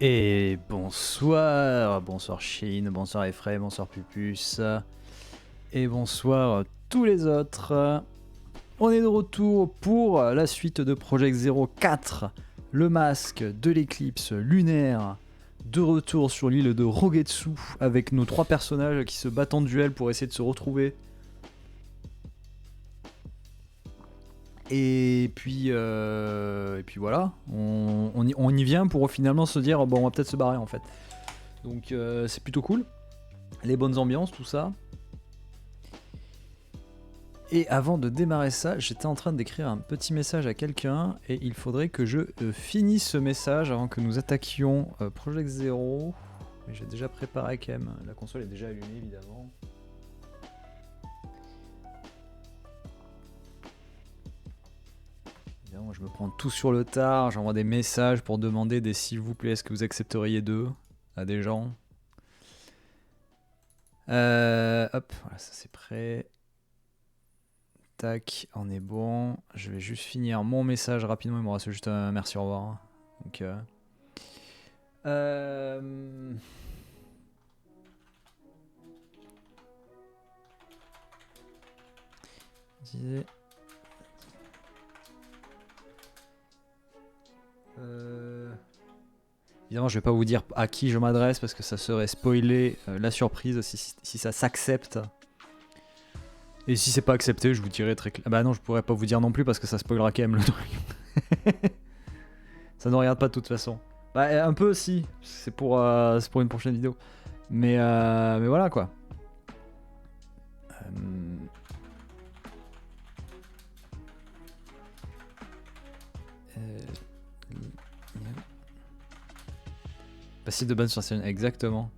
Et bonsoir, bonsoir Chine, bonsoir Efraim, bonsoir Pupus, et bonsoir tous les autres. On est de retour pour la suite de Project 04, le masque de l'éclipse lunaire, de retour sur l'île de Rogetsu, avec nos trois personnages qui se battent en duel pour essayer de se retrouver. Et puis voilà, on y vient pour finalement se dire bon, on va peut-être se barrer en fait. Donc c'est plutôt cool, les bonnes ambiances, tout ça. Et avant de démarrer ça, j'étais en train d'écrire un petit message à quelqu'un et il faudrait que je finisse ce message avant que nous attaquions Project Zero. Mais j'ai déjà préparé quand même, la console est déjà allumée évidemment. Évidemment, je me prends tout sur le tard, j'envoie des messages pour demander des s'il vous plaît, est-ce que vous accepteriez d'eux à des gens. Hop, voilà, ça c'est prêt. Tac, on est bon. Je vais juste finir mon message rapidement, il me reste juste un merci, au revoir. Donc, évidemment, je vais pas vous dire à qui je m'adresse parce que ça serait spoiler la surprise si ça s'accepte. Et si c'est pas accepté, je vous dirai très clair. Bah non, je pourrais pas vous dire non plus parce que ça spoilera quand même le truc. Ça ne regarde pas de toute façon. Bah un peu aussi, c'est pour une prochaine vidéo. Mais voilà quoi. Passif de bonne sensation, exactement.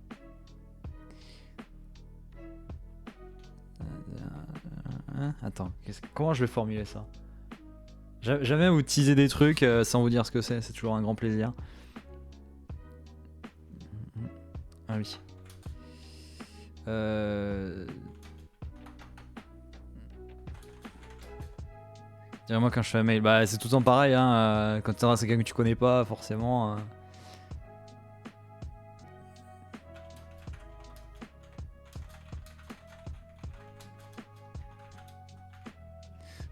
Attends, comment je vais formuler ça? Jamais vous teaser des trucs sans vous dire ce que c'est toujours un grand plaisir. Ah oui. Dis-moi quand je fais un mail, bah c'est tout le temps pareil, hein, quand c'est quelqu'un que tu connais pas forcément.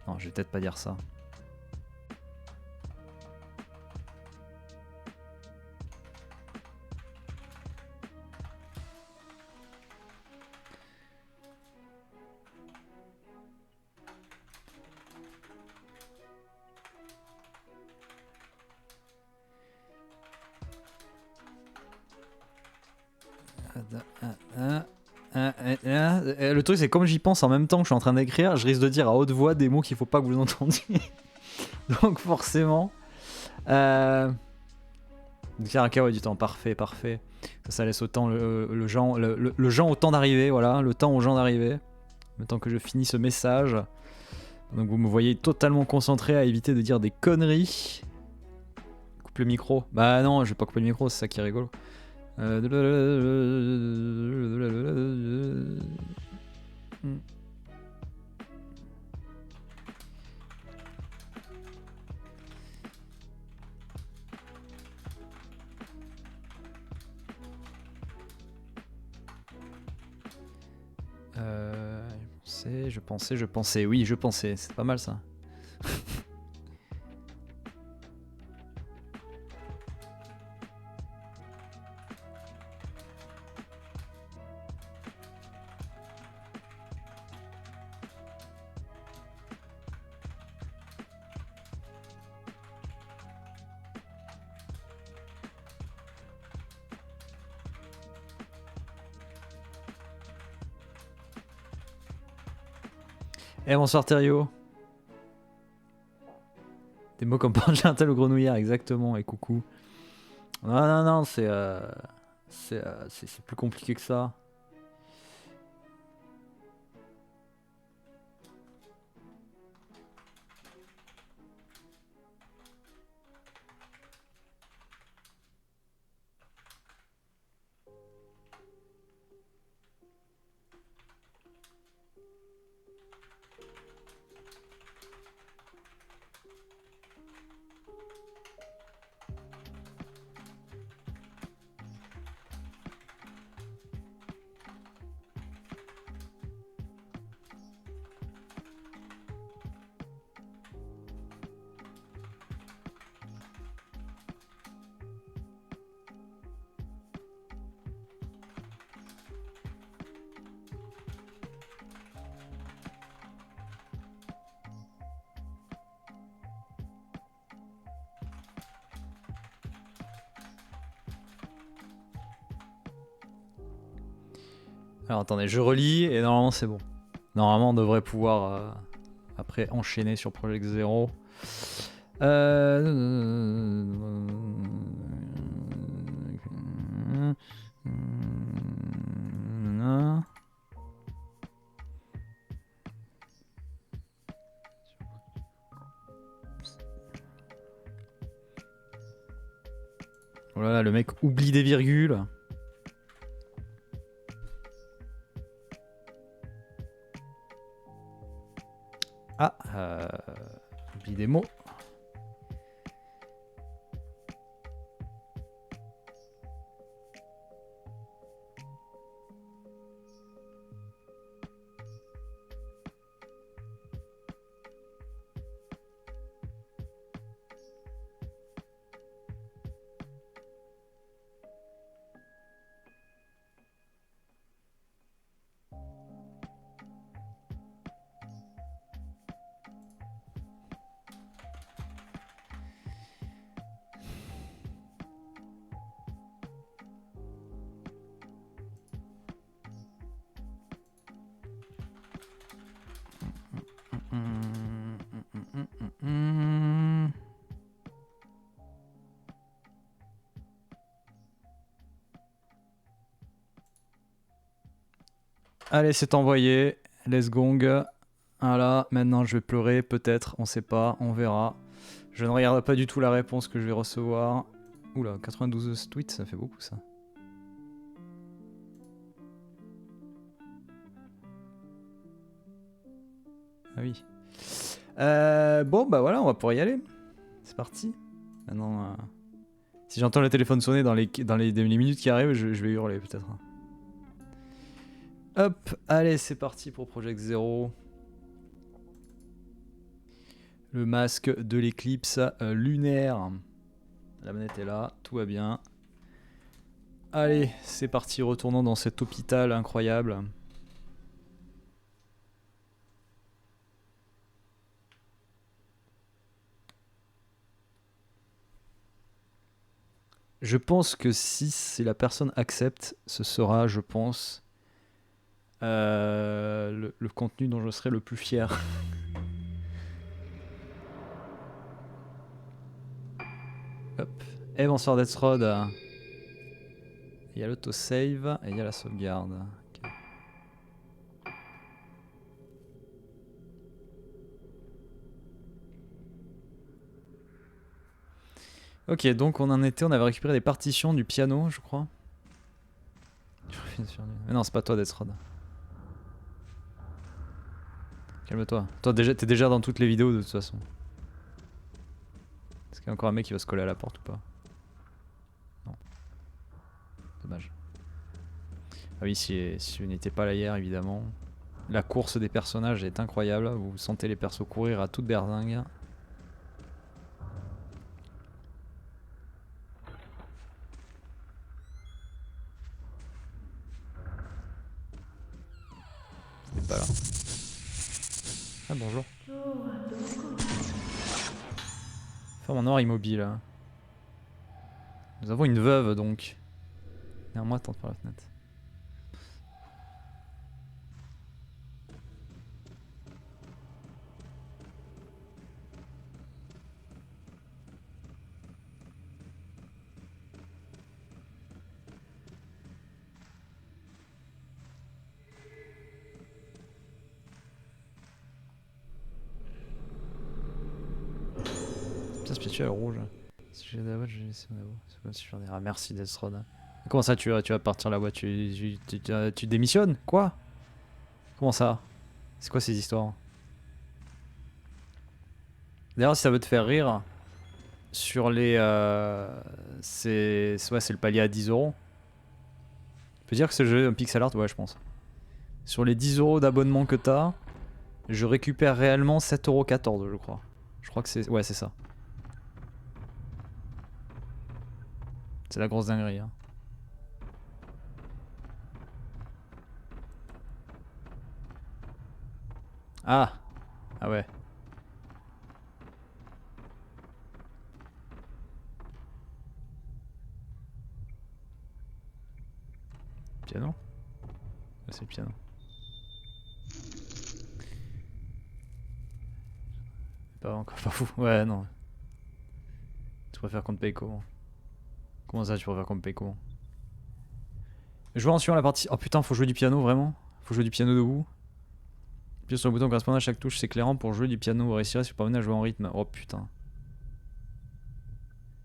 Non, je vais peut-être pas dire ça. Le truc c'est comme j'y pense en même temps que je suis en train d'écrire, je risque de dire à haute voix des mots qu'il faut pas que vous entendiez. Donc forcément. Faire un KO du temps, parfait. Ça laisse autant le gens au temps d'arriver, voilà, le temps aux gens d'arriver. Le temps que je finis ce message. Donc vous me voyez totalement concentré à éviter de dire des conneries. Coupe le micro. Bah non, je vais pas couper le micro, c'est ça qui est rigolo. Je pensais, oui, je pensais, c'est pas mal ça. Eh bonsoir Thériault. Des mots comme Pangental ou grenouillère, exactement, et coucou. Non, c'est plus compliqué que ça. Alors attendez, je relis et normalement c'est bon. Normalement on devrait pouvoir après enchaîner sur Project Zero. Voilà, le mec oublie des virgules. Ah, oublie des mots. Allez, c'est envoyé. Let's gong. Voilà, maintenant je vais pleurer, peut-être, on sait pas, on verra. Je ne regarde pas du tout la réponse que je vais recevoir. Oula, 92 tweets, ça fait beaucoup ça. Ah oui. Bon, bah voilà, on va pouvoir y aller. C'est parti. Maintenant, si j'entends le téléphone sonner dans les minutes qui arrivent, je vais hurler peut-être. Hop, allez, c'est parti pour Project Zero. Le masque de l'éclipse lunaire. La manette est là, tout va bien. Allez, c'est parti, retournons dans cet hôpital incroyable. Je pense que si la personne accepte, ce sera, je pense, le contenu dont je serai le plus fier. Hop. Et bonsoir Deathrod. Il y a l'autosave et il y a la sauvegarde. Ok, donc on en était, on avait récupéré des partitions du piano, je crois. Mais non, c'est pas toi Deathrod. Calme-toi. Toi, t'es déjà dans toutes les vidéos de toute façon. Est-ce qu'il y a encore un mec qui va se coller à la porte ou pas? Non. Dommage. Ah oui, si vous n'étiez pas là hier, évidemment. La course des personnages est incroyable. Vous sentez les persos courir à toute berzingue. C'était pas là. Ah bonjour. Femme en noir immobile. Nous avons une veuve donc. Néanmoins, tente par la fenêtre. Pierre spirituelle rouge. Si j'ai la voix, j'ai laissé ma voix. C'est pas super. Ah, merci Deathrod. Comment ça, tu vas partir là-bas, tu démissionnes? Quoi? Comment ça? C'est quoi ces histoires? D'ailleurs, si ça veut te faire rire, sur les. C'est le palier à 10 euros. Tu peux dire que c'est le jeu un pixel art? Ouais, je pense. Sur les 10 euros d'abonnement que t'as, je récupère réellement 7,14 €, je crois. Je crois que c'est. Ouais, c'est ça. C'est la grosse dinguerie. Hein. Ah! Ah ouais. Piano? c'est le piano. Pas encore pas fou. Ouais, non. Tu préfères qu'on te paye comment? Comment ça, tu préfères qu'on me paye comment? Jouer en suivant la partie. Oh putain, faut jouer du piano vraiment? Faut jouer du piano debout? Appuyer sur le bouton correspondant à chaque touche, c'est éclairant pour jouer du piano. Réussir si vous parvenez à jouer en rythme. Oh putain.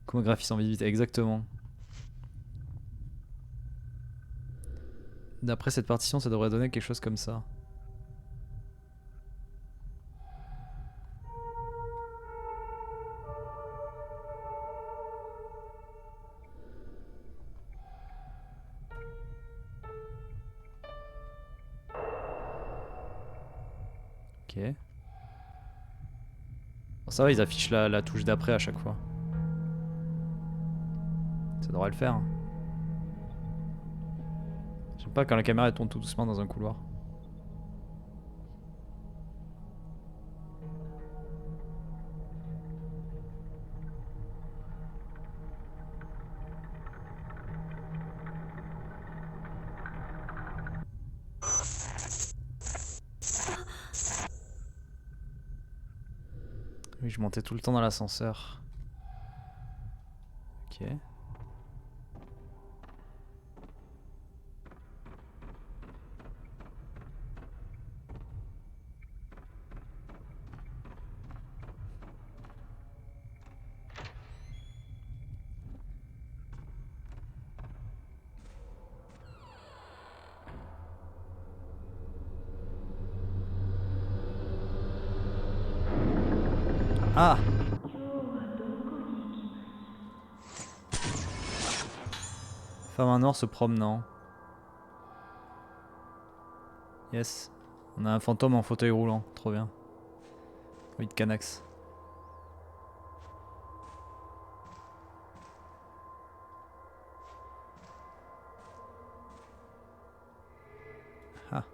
Chorégraphie sans visibilité, exactement. D'après cette partition, ça devrait donner quelque chose comme ça. Ok. Bon, ça va, ils affichent la touche d'après à chaque fois. Ça devrait le faire. J'aime pas quand la caméra elle tourne tout doucement dans un couloir. Oui, je montais tout le temps dans l'ascenseur. Ok. Ah! Femme en noir se promenant. Yes. On a un fantôme en fauteuil roulant. Trop bien. Oui, de Canax. Ah.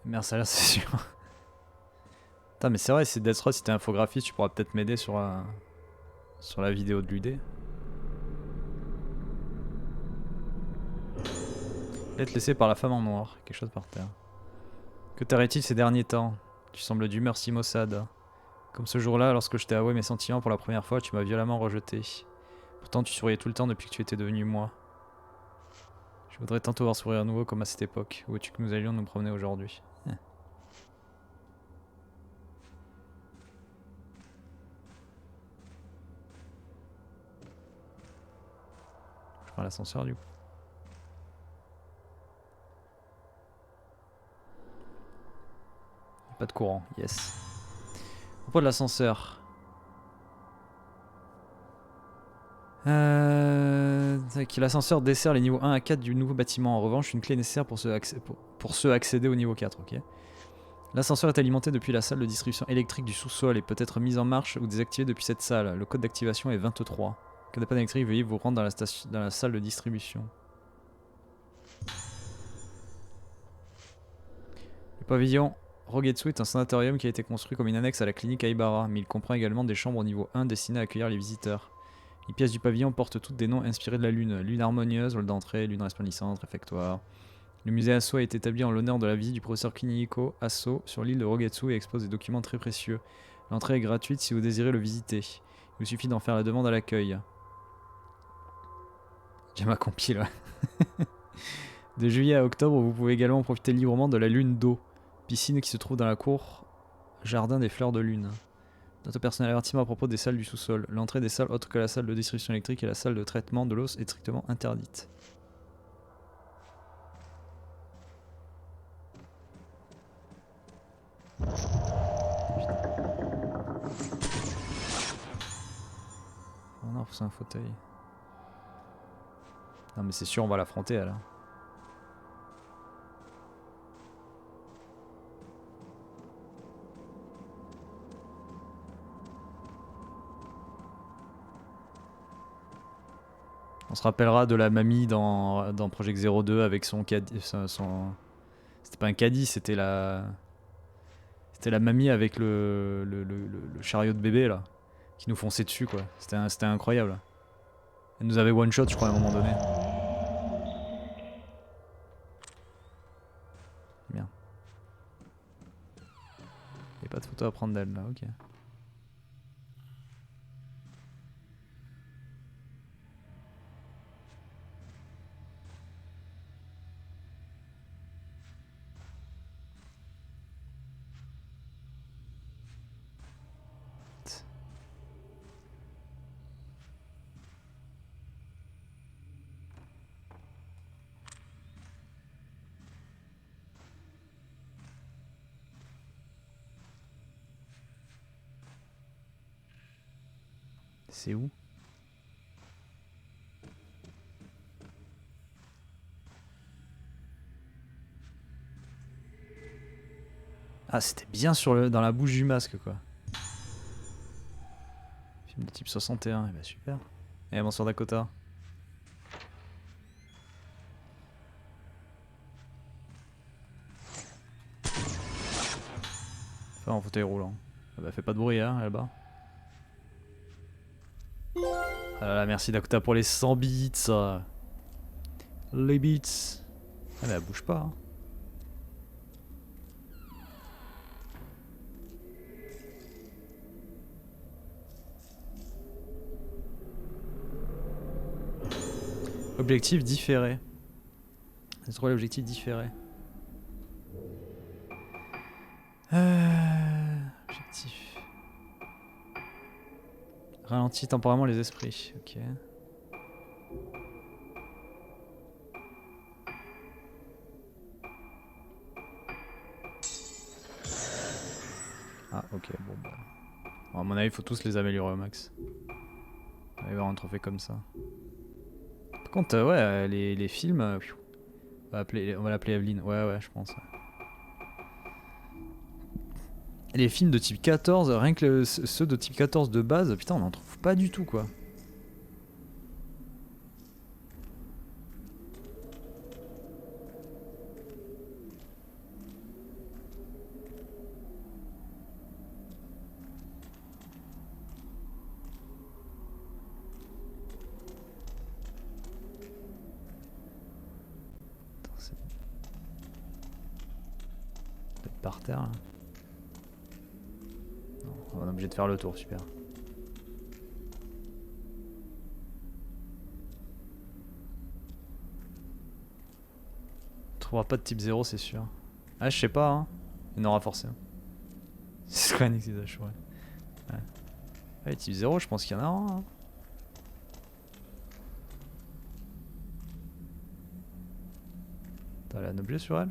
Merde, ça là, c'est sûr. Putain, mais c'est vrai, si Death Row, si t'es infographiste, tu pourras peut-être m'aider sur la vidéo de l'UD. Lettre laissée par la femme en noir. Quelque chose par terre. Que t'arrête-t-il ces derniers temps? Tu sembles d'humeur si maussade. Comme ce jour-là, lorsque je t'ai avoué mes sentiments pour la première fois, tu m'as violemment rejeté. Pourtant, tu souriais tout le temps depuis que tu étais devenu moi. Je voudrais tantôt voir sourire à nouveau comme à cette époque. Où veux-tu que nous allions nous promener aujourd'hui? Je prends l'ascenseur du coup. Pas de courant, yes. À propos de l'ascenseur. L'ascenseur dessert les niveaux 1 à 4 du nouveau bâtiment. En revanche, une clé est nécessaire pour ceux accéder au niveau 4. Ok. L'ascenseur est alimenté depuis la salle de distribution électrique du sous-sol et peut être mis en marche ou désactivé depuis cette salle. Le code d'activation est 23. En cas de panne électrique, veuillez vous rendre dans la salle de distribution. Le pavillon Rogetsu est un sanatorium qui a été construit comme une annexe à la clinique Aibara, mais il comprend également des chambres au niveau 1 destinées à accueillir les visiteurs. Les pièces du pavillon portent toutes des noms inspirés de la lune. Lune harmonieuse, hall d'entrée, lune resplendissante, réfectoire. Le musée Asso a été établi en l'honneur de la visite du professeur Kunihiko Asso sur l'île de Rogetsu et expose des documents très précieux. L'entrée est gratuite si vous désirez le visiter. Il vous suffit d'en faire la demande à l'accueil. J'ai ma compile, ouais. De juillet à octobre, vous pouvez également profiter librement de la lune d'eau, piscine qui se trouve dans la cour jardin des fleurs de lune. Note personnel avertissement à propos des salles du sous-sol. L'entrée des salles autres que la salle de distribution électrique et la salle de traitement de l'eau est strictement interdite. Oh non, c'est un fauteuil. Non mais c'est sûr, on va l'affronter elle. On se rappellera de la mamie dans Project 02 avec son caddie. C'était pas un caddie, c'était la mamie avec le chariot de bébé là. Qui nous fonçait dessus quoi. C'était incroyable. Elle nous avait one shot, je crois, à un moment donné. Bien. Y'a pas de photo à prendre d'elle là, ok. C'est où? Ah, c'était bien dans la bouche du masque, quoi. Film de type 61, et bah super. Et bonsoir Dakota. Enfin, en fauteuil roulant. Ah bah, fais pas de bruit, hein, là-bas. Ah là là, merci Dakota pour les 100 bits. Les bits. Ah, mais elle bouge pas, hein. Objectif différé. C'est trop l'objectif différé. Objectif. Ralentit temporairement les esprits. Ok. Ah ok, bon bah. Bon, à mon avis, il faut tous les améliorer au max. On va y avoir un trophée comme ça. Par contre, ouais, les films... on va l'appeler Evelyn. Ouais, je pense. Ouais. Les films de type 14, rien que ceux de type 14 de base, putain, on en trouve pas du tout, quoi. Peut-être par terre, là. Non, on est obligé de faire le tour, super. On trouvera pas de type 0, c'est sûr. Ah, je sais pas, hein. Il y en aura forcément. C'est Square Enix, ouais. Ouais. Ouais, type 0, je pense qu'il y en a un. Hein. T'as un objet sur elle?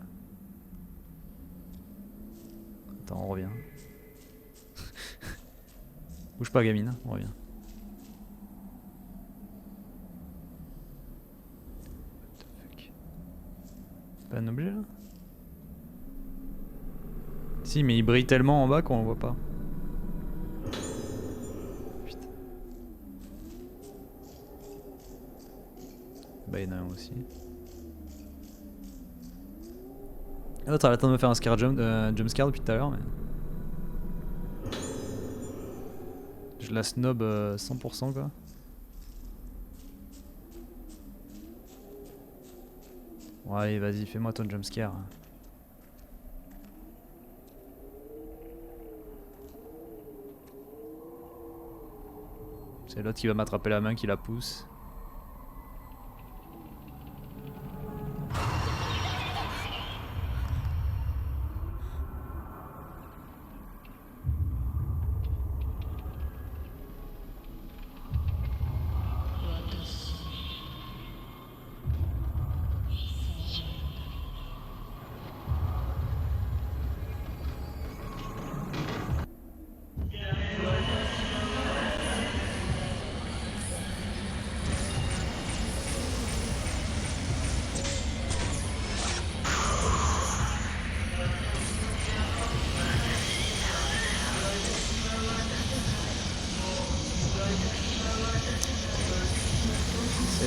Attends, on revient. Bouge pas, gamine, on revient. What the fuck? Pas un objet là? Si, mais il brille tellement en bas qu'on le voit pas. Putain. Bah, il y en a un aussi. L'autre, elle attend de me faire un jumpscare depuis tout à l'heure, mais. Je la snob 100% quoi. Bon, allez, vas-y, fais-moi ton jumpscare. C'est l'autre qui va m'attraper la main qui la pousse.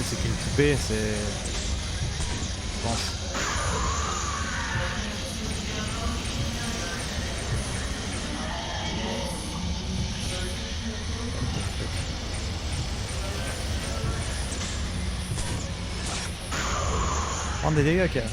C'est qu'une poupée, c'est... Je pense. Prendre des dégâts, quand même.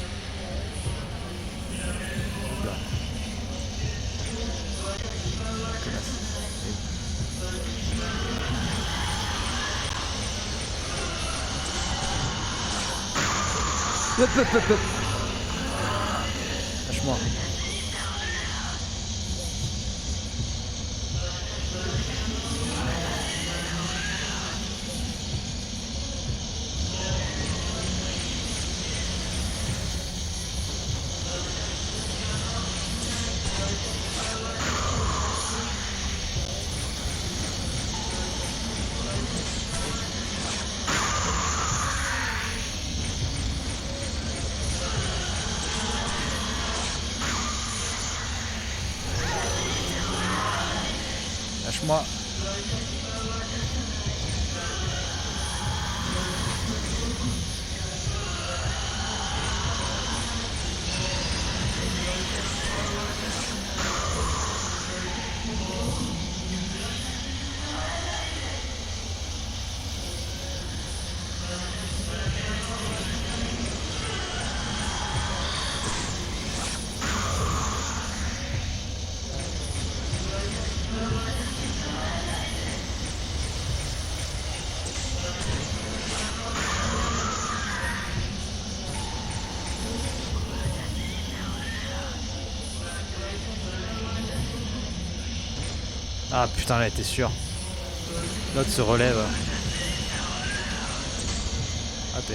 Hop, hop, hop, hop. Lâche-moi. Lâche-moi. Ah putain, là, t'es sûr. L'autre se relève. Raté.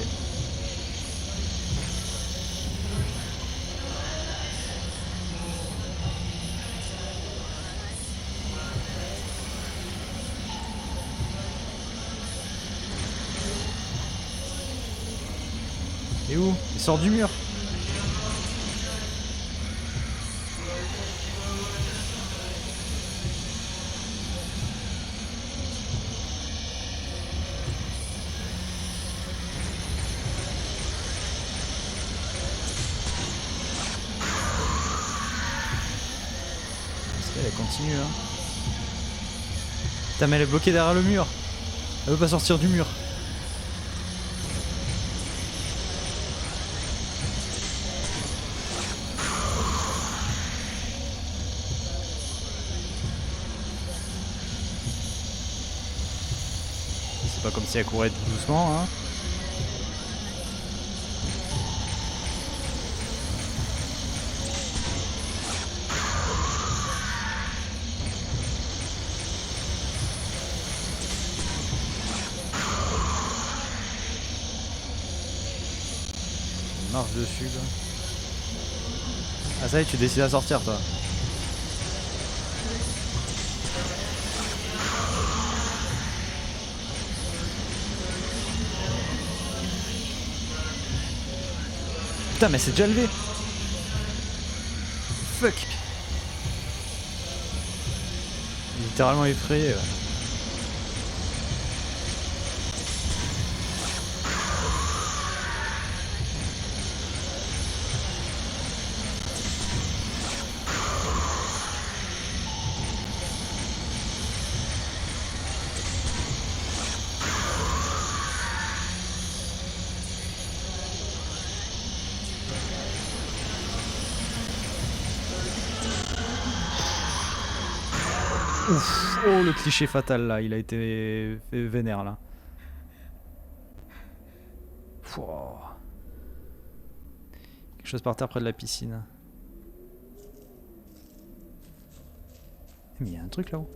Et où? Il sort du mur. Elle continue hein. Putain mais elle est bloquée derrière le mur. Elle veut pas sortir du mur. C'est pas comme si elle courait doucement hein. Marche dessus quoi. Ah ça y est, tu décides à sortir toi. Putain mais c'est déjà levé. Fuck. Littéralement effrayé ouais. Ouf, oh le cliché fatal là, il a été fait vénère là. Pouah. Quelque chose par terre près de la piscine. Mais il y a un truc là-haut.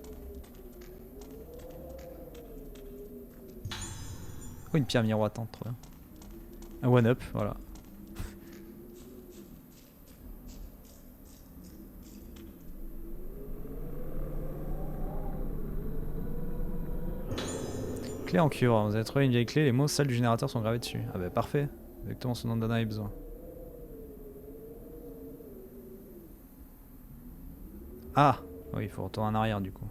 Oh une pierre miroitante, trop bien. Un one-up, voilà. Clé en cuivre, vous avez trouvé une vieille clé, les mots salle du générateur sont gravés dessus. Ah bah parfait, exactement ce dont Dana avait besoin. Ah oui, il faut retourner en arrière du coup.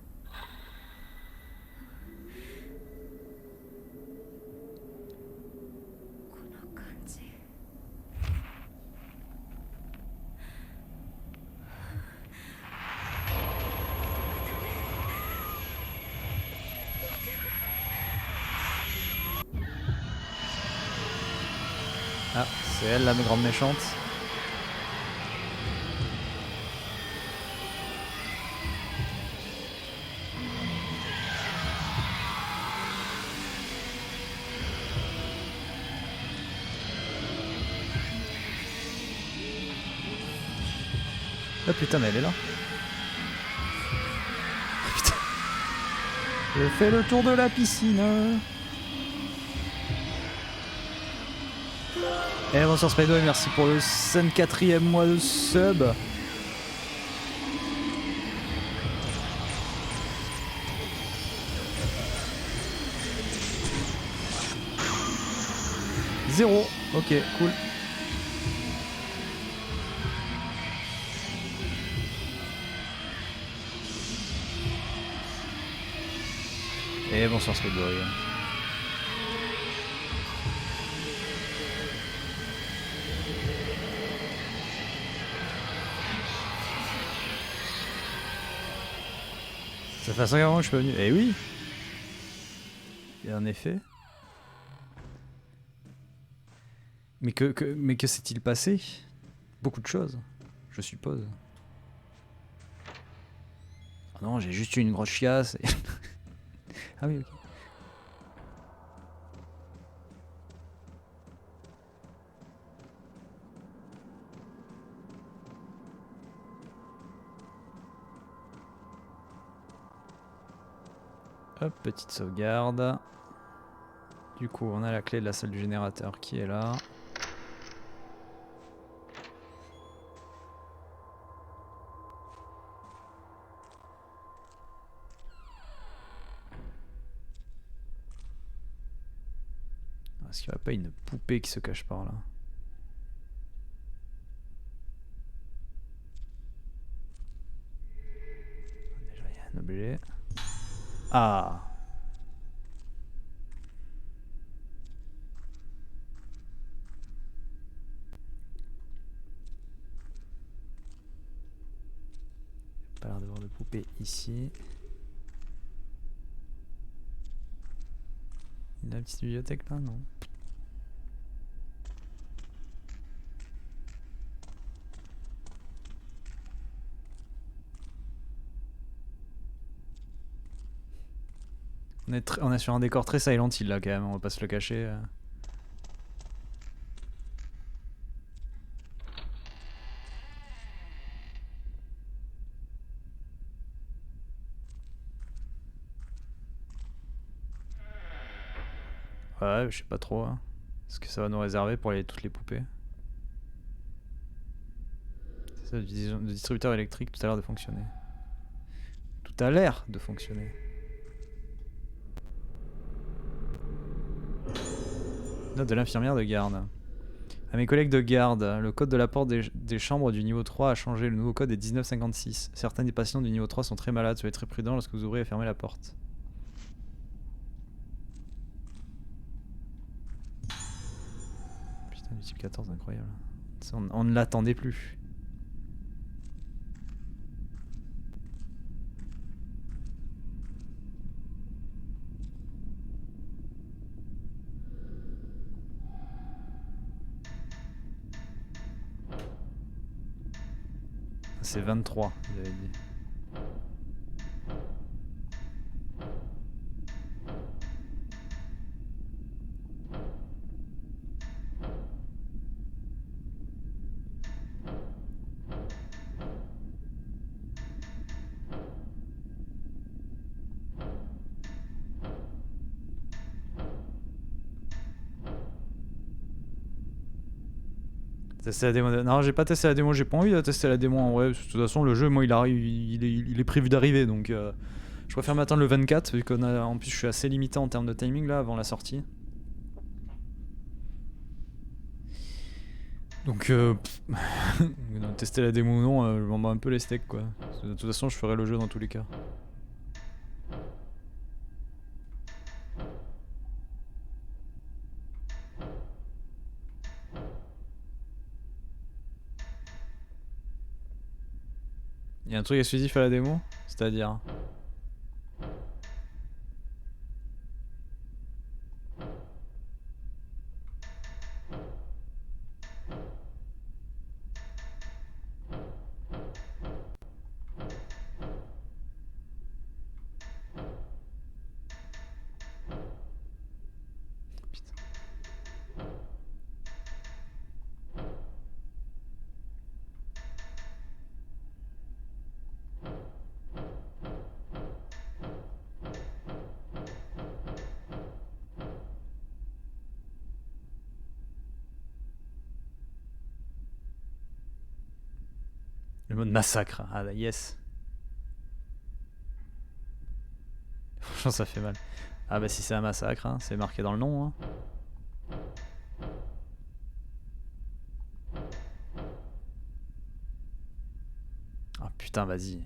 Ah, C'est elle la grande méchante. Ah putain, mais elle est là. Putain. Je fais le tour de la piscine. Et bonsoir Spido et merci pour le 54e mois de sub. Zéro. Ok, cool. Et bonsoir Spido. Ça fait 5 ans que je suis pas venu. Eh oui. Il y a un effet. Mais que s'est-il passé? Beaucoup de choses, je suppose. Ah non, j'ai juste eu une grosse chiasse. Et... ah oui, ok. Hop, petite sauvegarde. Du coup, on a la clé de la salle du générateur qui est là. Est-ce qu'il n'y aurait pas une poupée qui se cache par là? Déjà, il y a un objet. Ah! Pas l'air d'avoir de poupée ici. Il y a la petite bibliothèque là, non? On est sur un décor très Silent Hill là quand même, on va pas se le cacher. Ouais, je sais pas trop. Hein. Ce que ça va nous réserver pour toutes les poupées. C'est ça, le distributeur électrique, tout a l'air de fonctionner. Tout a l'air de fonctionner. Note de l'infirmière de garde. À mes collègues de garde, le code de la porte des chambres du niveau 3 a changé. Le nouveau code est 1956. Certains des patients du niveau 3 sont très malades. Soyez très prudents lorsque vous ouvrez et fermez la porte. Putain, du type 14, incroyable. On ne l'attendait plus. C'est 23, vous avez dit. Tester la démo. Non, j'ai pas testé la démo, j'ai pas envie de tester la démo en vrai. De toute façon, le jeu, moi, il est prévu d'arriver donc je préfère m'attendre le 24 vu en plus je suis assez limité en termes de timing là avant la sortie. Donc tester la démo ou non, je m'en bats un peu les steaks quoi. De toute façon, je ferai le jeu dans tous les cas. Il y a un truc exclusif à la démo, c'est-à-dire. Le mode massacre. Ah bah yes. Franchement ça fait mal. Ah bah si c'est un massacre, hein, c'est marqué dans le nom. Hein. Ah putain vas-y.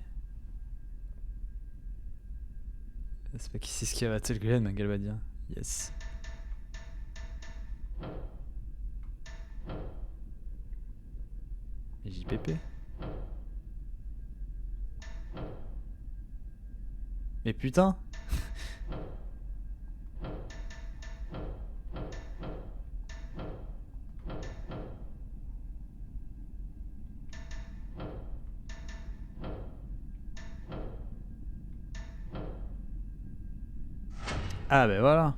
C'est pas qui c'est ce qui a battu le Glen, Galbadia. Yes. Et JPP. Mais putain. Ah ben voilà.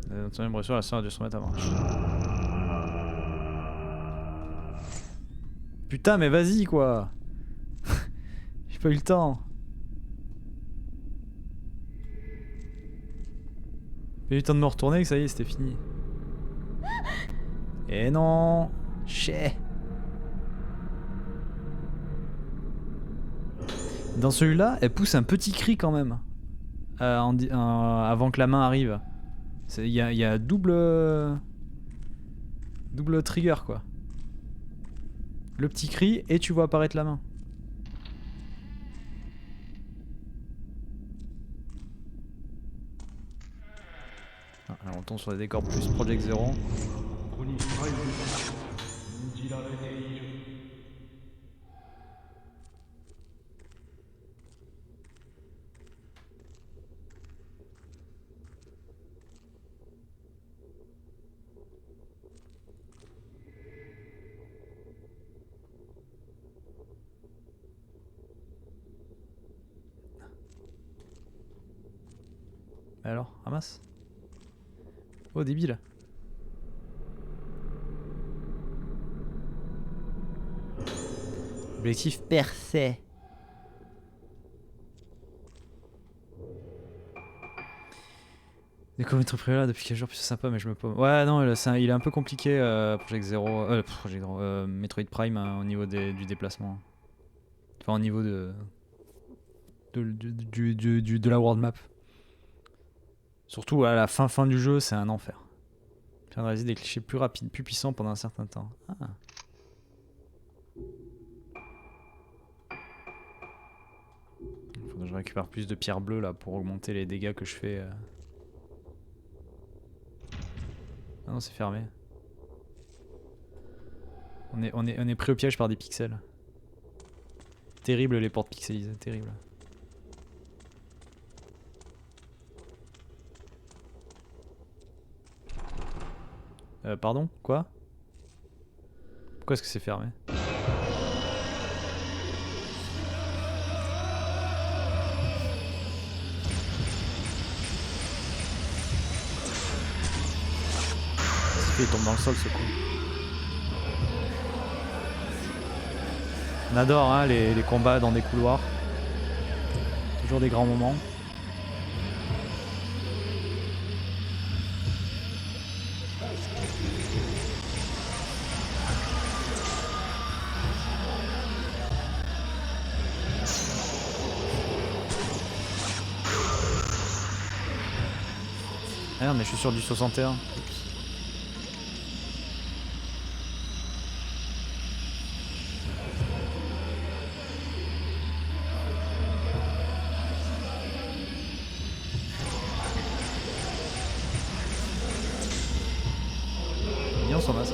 Notre impression la sœur a dû se remettre à marche. Putain mais vas-y quoi. J'ai pas eu le temps. J'ai eu le temps de me retourner que ça y est c'était fini. Et non. Chais. Dans celui-là, elle pousse un petit cri quand même. Avant que la main arrive. Il y a double trigger quoi. Le petit cri et tu vois apparaître la main. Ah, alors on tombe sur les décors plus Project Zero. Alors, ramasse. Oh, débile. Objectif percé. Des commets privé là depuis 15 jours, plus sympa, mais je me paume. Ouais, non, il est un peu compliqué, Project Zero. Metroid Prime au niveau du déplacement. Enfin, au niveau de la world map. Surtout à la fin du jeu, c'est un enfer. Faire réaliser des clichés plus rapides, plus puissants pendant un certain temps. Ah. Faudrait que je récupère plus de pierres bleues là pour augmenter les dégâts que je fais. Ah non, c'est fermé. On est pris au piège par des pixels. Terrible les portes pixelisées, terrible. Pardon? Quoi? Pourquoi est-ce que c'est fermé? Il tombe dans le sol ce coup. On adore hein, les combats dans des couloirs. Toujours des grands moments. Merde, mais je suis sur du 61. Mignon son masque.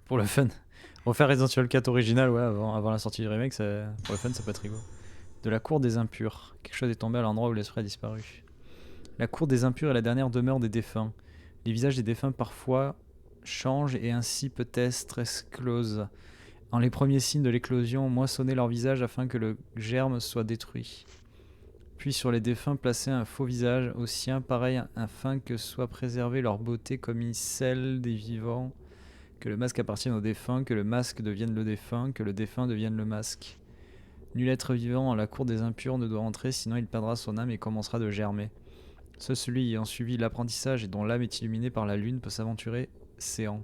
Pour le fun. Refaire Resident Evil 4 original, ouais, avant la sortie du remake, pour le fun, ça peut être rigolo. De la cour des impurs. Quelque chose est tombé à l'endroit où l'esprit a disparu. La cour des impurs est la dernière demeure des défunts. Les visages des défunts parfois changent et ainsi peut-être éclosent. En les premiers signes de l'éclosion, moissonner leur visage afin que le germe soit détruit. Puis sur les défunts, placer un faux visage au sien, pareil, afin que soit préservée leur beauté comme celle des vivants. Que le masque appartienne au défunt, que le masque devienne le défunt, que le défunt devienne le masque. Nul être vivant en la cour des impurs ne doit entrer, sinon il perdra son âme et commencera de germer. Seul celui ayant suivi l'apprentissage et dont l'âme est illuminée par la lune peut s'aventurer séant.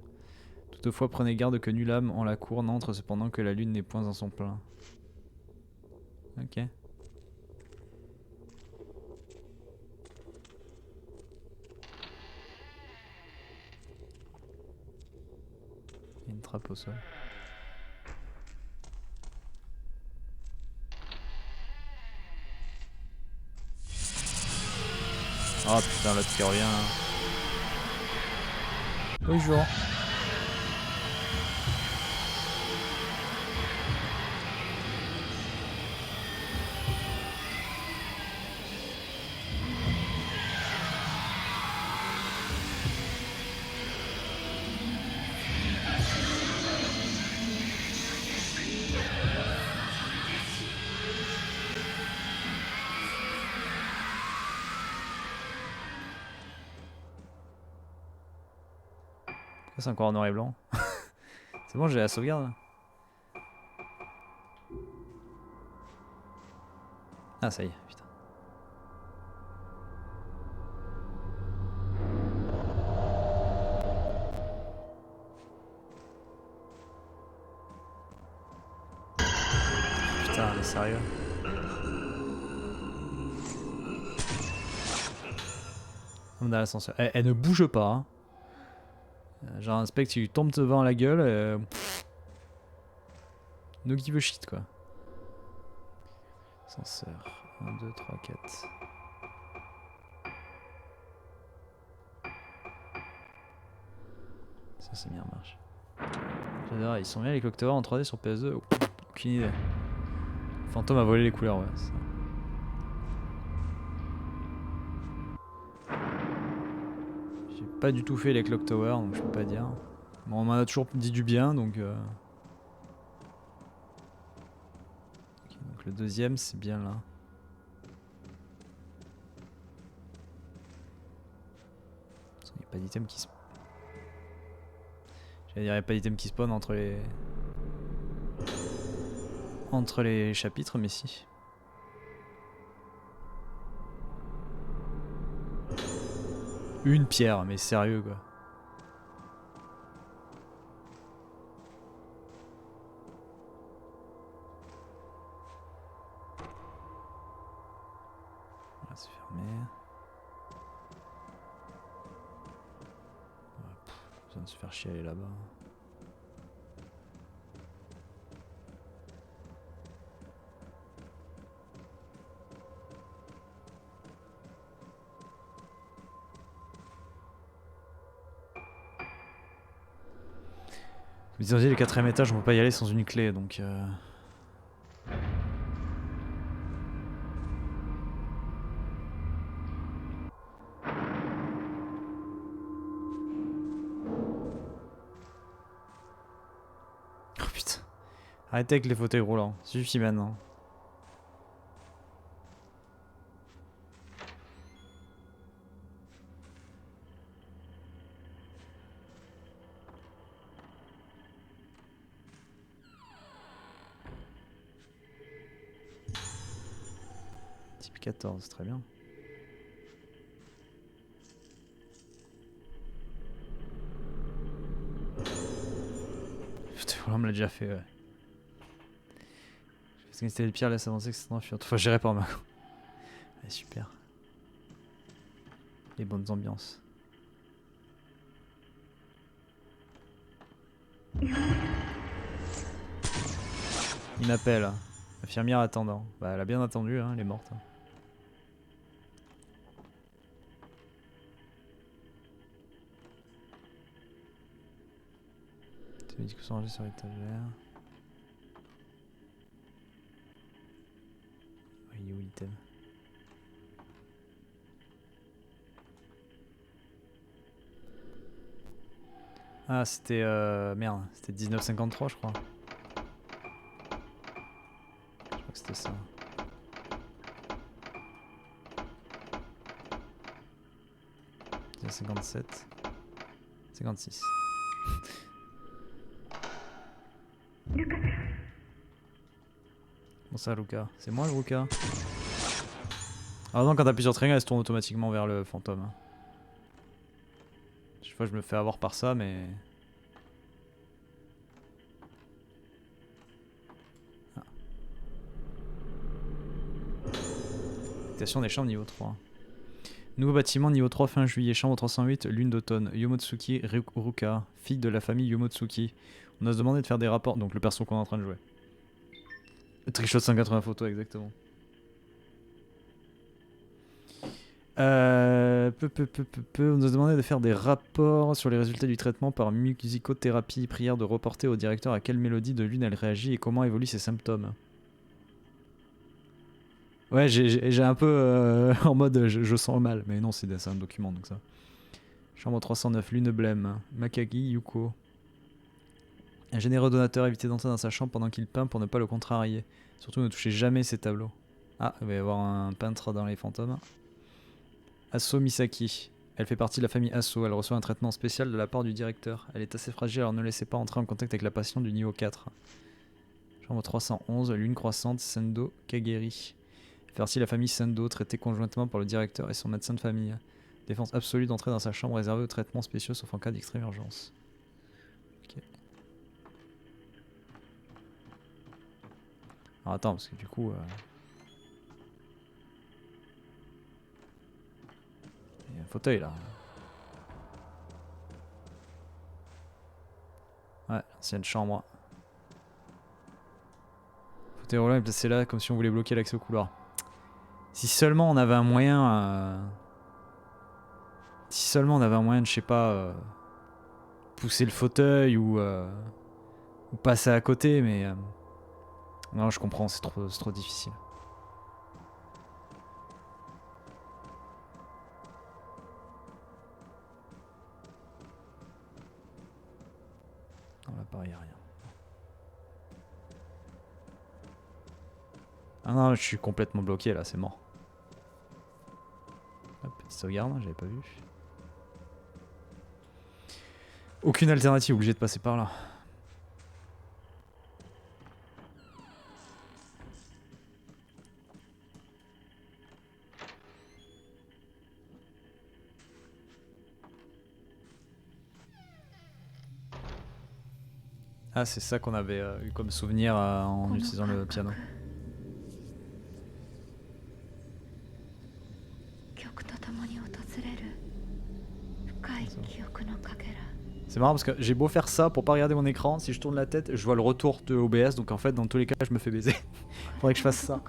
Toutefois, prenez garde que nulle âme en la cour n'entre cependant que la lune n'est point en son plein. Ok. Il y a une trappe au sol. Oh putain, l'autre qui revient là. Bonjour. Pourquoi c'est encore en noir et blanc? C'est bon, j'ai la sauvegarde là. Ah ça y est, putain. Putain, mais sérieux. On a l'ascenseur. Elle ne bouge pas. Hein. Genre un spectre qui lui tombe devant la gueule. No give a shit quoi. Ascenseur. 1, 2, 3, 4. Ça c'est bien en marche. J'adore, ils sont bien les Clock Tower en 3D sur PS2. Oh, aucune idée. Fantôme a volé les couleurs, ouais. Ça. J'ai pas du tout fait les Clock Tower, donc je peux pas dire. Bon, on m'en a toujours dit du bien, donc... Okay, donc le deuxième, c'est bien là. Il n'y a pas d'item qui spawn. J'allais dire, il n'y a pas d'item qui spawn entre les... Entre les chapitres, mais si. Une pierre, mais sérieux quoi. Là, c'est fermé. Ouais, besoin de se faire chier aller là-bas. Vous disiez, le 4ème étage, on peut pas y aller sans une clé, donc... Oh putain. Arrêtez avec les fauteuils roulants, suffit maintenant. Type 14, très bien. Putain, on me l'a déjà fait, ouais. Parce que c'était les pierres, laisse avancer, que c'est enfuir. Enfin, j'irai pas en main. Ouais, super. Les bonnes ambiances. Il m'appelle. Hein. Infirmière attendant. Bah, elle a bien attendu, hein, elle est morte. Hein. Les médicaux sont rangés sur l'étagère. item. Ah, c'était... merde, c'était 1953, je crois. Je crois que c'était ça. « 57, 56. » Bon ça, Luca. C'est moi le Luca. Ah non, quand t'appuies sur triangle, elle se tourne automatiquement vers le fantôme. Chaque fois je me fais avoir par ça, mais... Ah. Activation des chambres niveau 3. Nouveau bâtiment niveau 3 fin juillet, chambre 308, lune d'automne. Yomotsuki Ruka, fille de la famille Yomotsuki. On a se demandé de faire des rapports, donc le perso qu'on est en train de jouer. Trichot 180 photos, exactement. On nous a demandé de faire des rapports sur les résultats du traitement par musicothérapie. Prière de reporter au directeur à quelle mélodie de lune elle réagit et comment évoluent ses symptômes. Ouais, j'ai un peu en mode je sens mal, mais non, c'est un document donc ça. Chambre 309, lune blême. Makagi Yuko. Un généreux donateur évitez d'entrer dans sa chambre pendant qu'il peint pour ne pas le contrarier. Surtout ne touchez jamais ses tableaux. Ah, il va y avoir un peintre dans les fantômes. Asso Misaki. Elle fait partie de la famille Asso. Elle reçoit un traitement spécial de la part du directeur. Elle est assez fragile, alors ne laissez pas entrer en contact avec la patiente du niveau 4. Chambre 311, lune croissante, Sendo Kageri. Elle fait partie de la famille Sendo, traitée conjointement par le directeur et son médecin de famille. Défense absolue d'entrer dans sa chambre réservée aux traitements spéciaux sauf en cas d'extrême urgence. Ok. Alors attends, parce que du coup... il y a un fauteuil là. Ouais, ancienne chambre. Fauteuil roulant est placé là comme si on voulait bloquer l'accès au couloir. Si seulement on avait un moyen... Si seulement on avait un moyen de, je sais pas... pousser le fauteuil ou passer à côté, mais... non, je comprends, c'est trop difficile. Non, là, pareil, rien. Ah non, je suis complètement bloqué là, c'est mort. Hop, petite sauvegarde, j'avais pas vu. Aucune alternative, obligé de passer par là. Ah, c'est ça qu'on avait eu comme souvenir en utilisant le piano. C'est marrant parce que j'ai beau faire ça pour pas regarder mon écran, si je tourne la tête, je vois le retour de OBS, donc en fait dans tous les cas je me fais baiser. Faudrait que je fasse ça.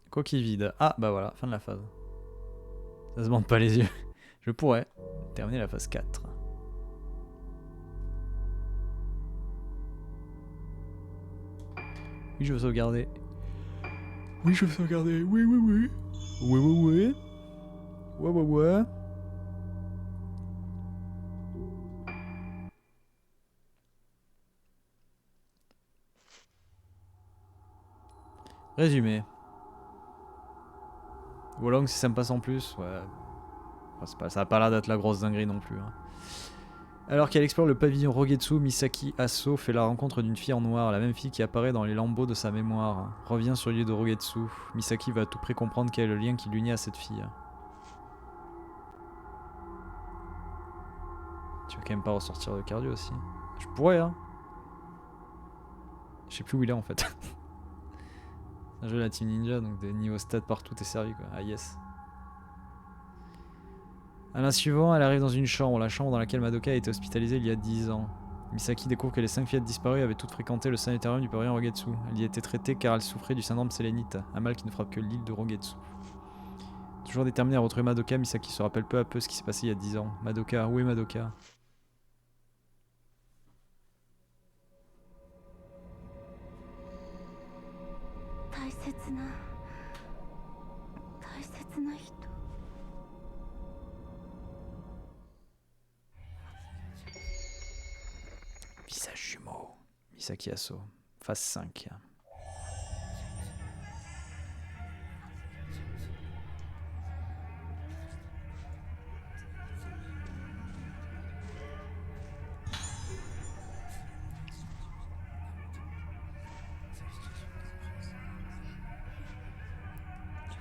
Coquille vide. Ah bah voilà, fin de la phase. Ça se bande pas les yeux. Je pourrais terminer la phase 4. Oui, je veux sauvegarder. Oui, je veux sauvegarder. Oui, oui, oui. Oui, oui, oui. Ouais, ouais, ouais. Résumé. Wolong, si ça me passe en plus, ouais. Enfin, ça a pas l'air d'être la grosse dinguerie non plus. Hein. Alors qu'elle explore le pavillon Rogetsu, Misaki Asso fait la rencontre d'une fille en noir, la même fille qui apparaît dans les lambeaux de sa mémoire. Revient sur l'île de Rogetsu. Misaki va à tout prix comprendre quel est le lien qui l'unit à cette fille. Tu vas quand même pas ressortir de cardio aussi. Je pourrais, hein. Je sais plus où il est en fait. C'est un jeu de la Team Ninja, donc des niveaux stats partout, t'es servi quoi. Ah yes. À l'un suivant, elle arrive dans une chambre, la chambre dans laquelle Madoka a été hospitalisée il y a 10 ans. Misaki découvre que les 5 fillettes disparues avaient toutes fréquenté le sanatorium du pavillon Rogetsu. Elle y était traitée car elle souffrait du syndrome sélénite, un mal qui ne frappe que l'île de Rogetsu. Toujours déterminé à retrouver Madoka, Misaki se rappelle peu à peu ce qui s'est passé il y a 10 ans. Madoka, où est Madoka? Visage jumeau. Misaki Aso. Phase 5.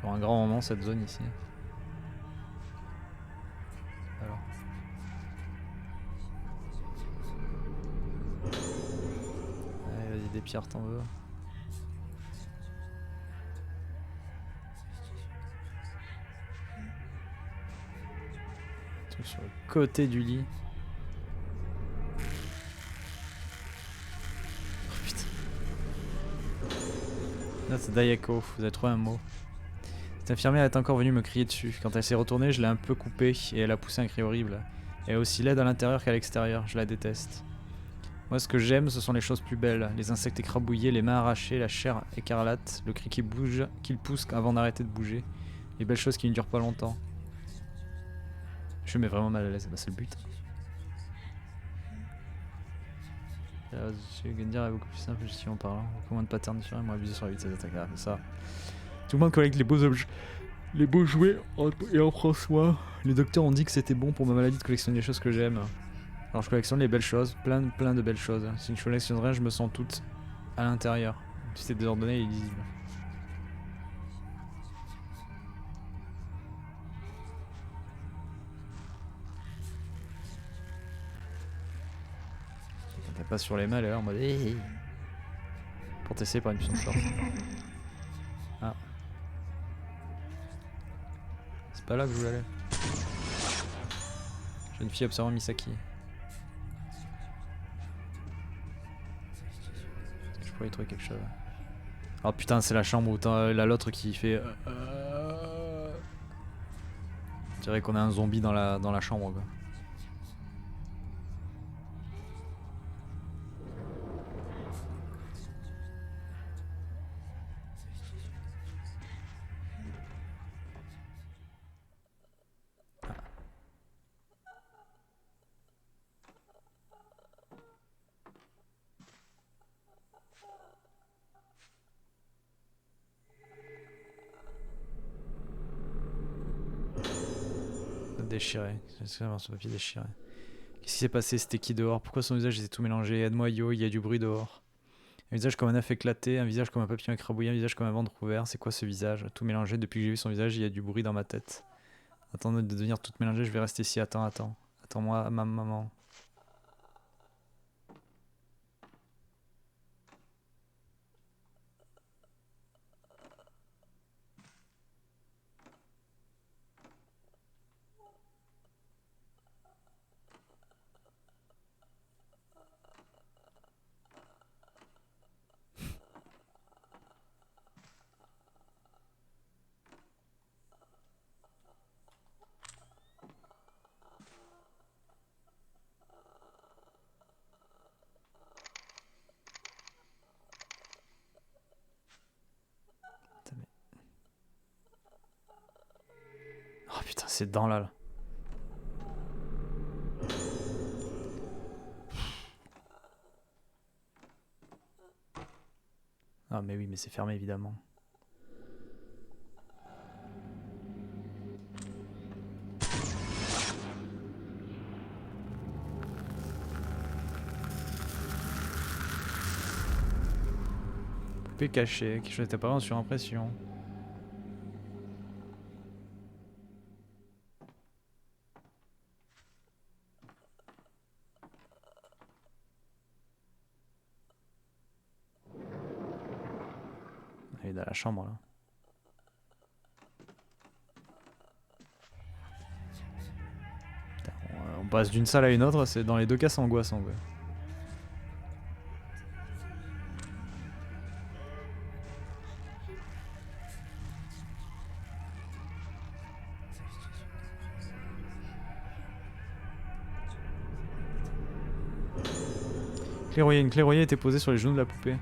Pour un grand moment cette zone ici. Alors. Allez, vas-y, des pierres, t'en veux. Truc sur le côté du lit. Oh putain. Là c'est Dayako, vous avez trouvé un mot. Cette infirmière est encore venue me crier dessus. Quand elle s'est retournée, je l'ai un peu coupée et elle a poussé un cri horrible. Elle est aussi laide à l'intérieur qu'à l'extérieur, je la déteste. Moi ce que j'aime ce sont les choses plus belles. Les insectes écrabouillés, les mains arrachées, la chair écarlate, le cri qui bouge, qu'il pousse avant d'arrêter de bouger. Les belles choses qui ne durent pas longtemps. Je me mets vraiment mal à l'aise, bah, c'est le but. Gendir est beaucoup plus simple gestion en parlant. Comment de patterns différents, moi abuser sur la vitesse d'attaque. Ah, ça. Tout le monde collecte les beaux objets. Les beaux jouets et en prend soin. Les docteurs ont dit que c'était bon pour ma maladie de collectionner les choses que j'aime. Alors je collectionne les belles choses, plein de belles choses. Si je collectionnerais, je me sens toute à l'intérieur. Si c'est désordonné et illisible. T'as pas sur les mains, elle est là en mode hey. Pour tester par une puissance forte. Ah. C'est pas là que je voulais aller. Jeune fille observant Misaki. Est-ce que je pourrais y trouver quelque chose? Oh putain, c'est la chambre où t'as l'autre qui fait. Je dirais qu'on a un zombie dans la chambre quoi. Déchiré. C'est vraiment ce papier déchiré. Qu'est-ce qui s'est passé? C'était qui dehors? Pourquoi son visage était tout mélangé? Aide-moi Yo, il y a du bruit dehors. Un visage comme un œuf éclaté, un visage comme un papillon écrabouillé, un visage comme un ventre ouvert. C'est quoi ce visage? Tout mélangé. Depuis que j'ai vu son visage, il y a du bruit dans ma tête. Attends de devenir toute mélangée, je vais rester ici. Attends. Attends-moi, ma maman. Oh putain, c'est dedans là. Ah mais oui, mais c'est fermé évidemment. Poupée cachée, quelque chose n'était pas sur impression. Elle est dans la chambre là. Putain, on passe d'une salle à une autre, c'est dans les deux cas c'est angoissant quoi. Clairoyer, une clairoyer était posée sur les genoux de la poupée.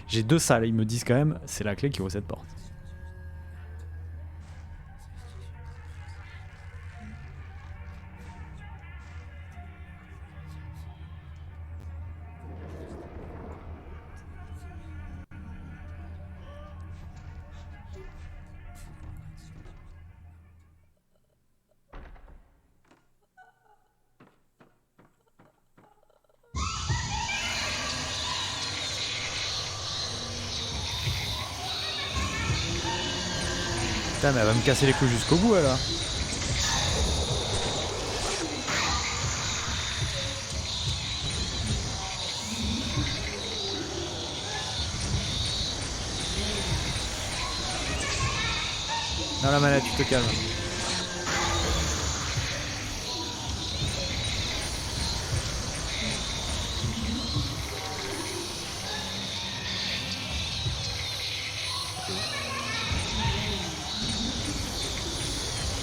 J'ai 2 salles, ils me disent quand même, c'est la clé qui ouvre cette porte. Putain, mais elle va me casser les couilles jusqu'au bout, elle, là. Non, la manette, tu te calmes.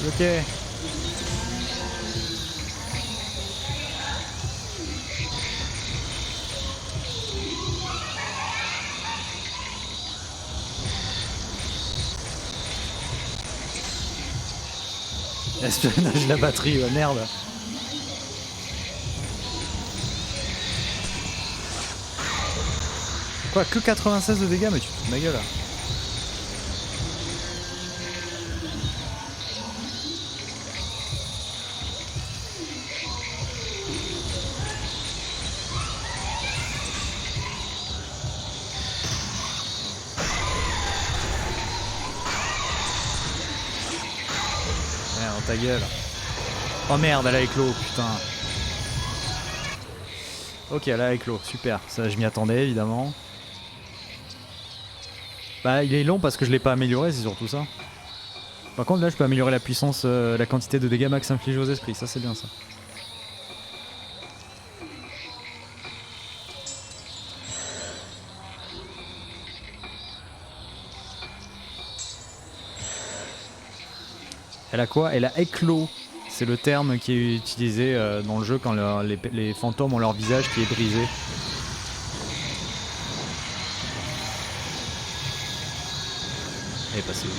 Ok. Espionnage de la batterie, merde. Quoi, que 96 de dégâts, mais tu te fous de ma gueule là. Merde, ta gueule. Oh merde, elle a éclos, putain. Ok, elle a éclos, super. Ça, je m'y attendais évidemment. Bah, il est long parce que je l'ai pas amélioré, c'est surtout ça. Par contre, là, je peux améliorer la puissance, la quantité de dégâts max infligés aux esprits. Ça, c'est bien ça. Elle a quoi? Elle a éclos. C'est le terme qui est utilisé dans le jeu quand les fantômes ont leur visage qui est brisé. Elle est passée où?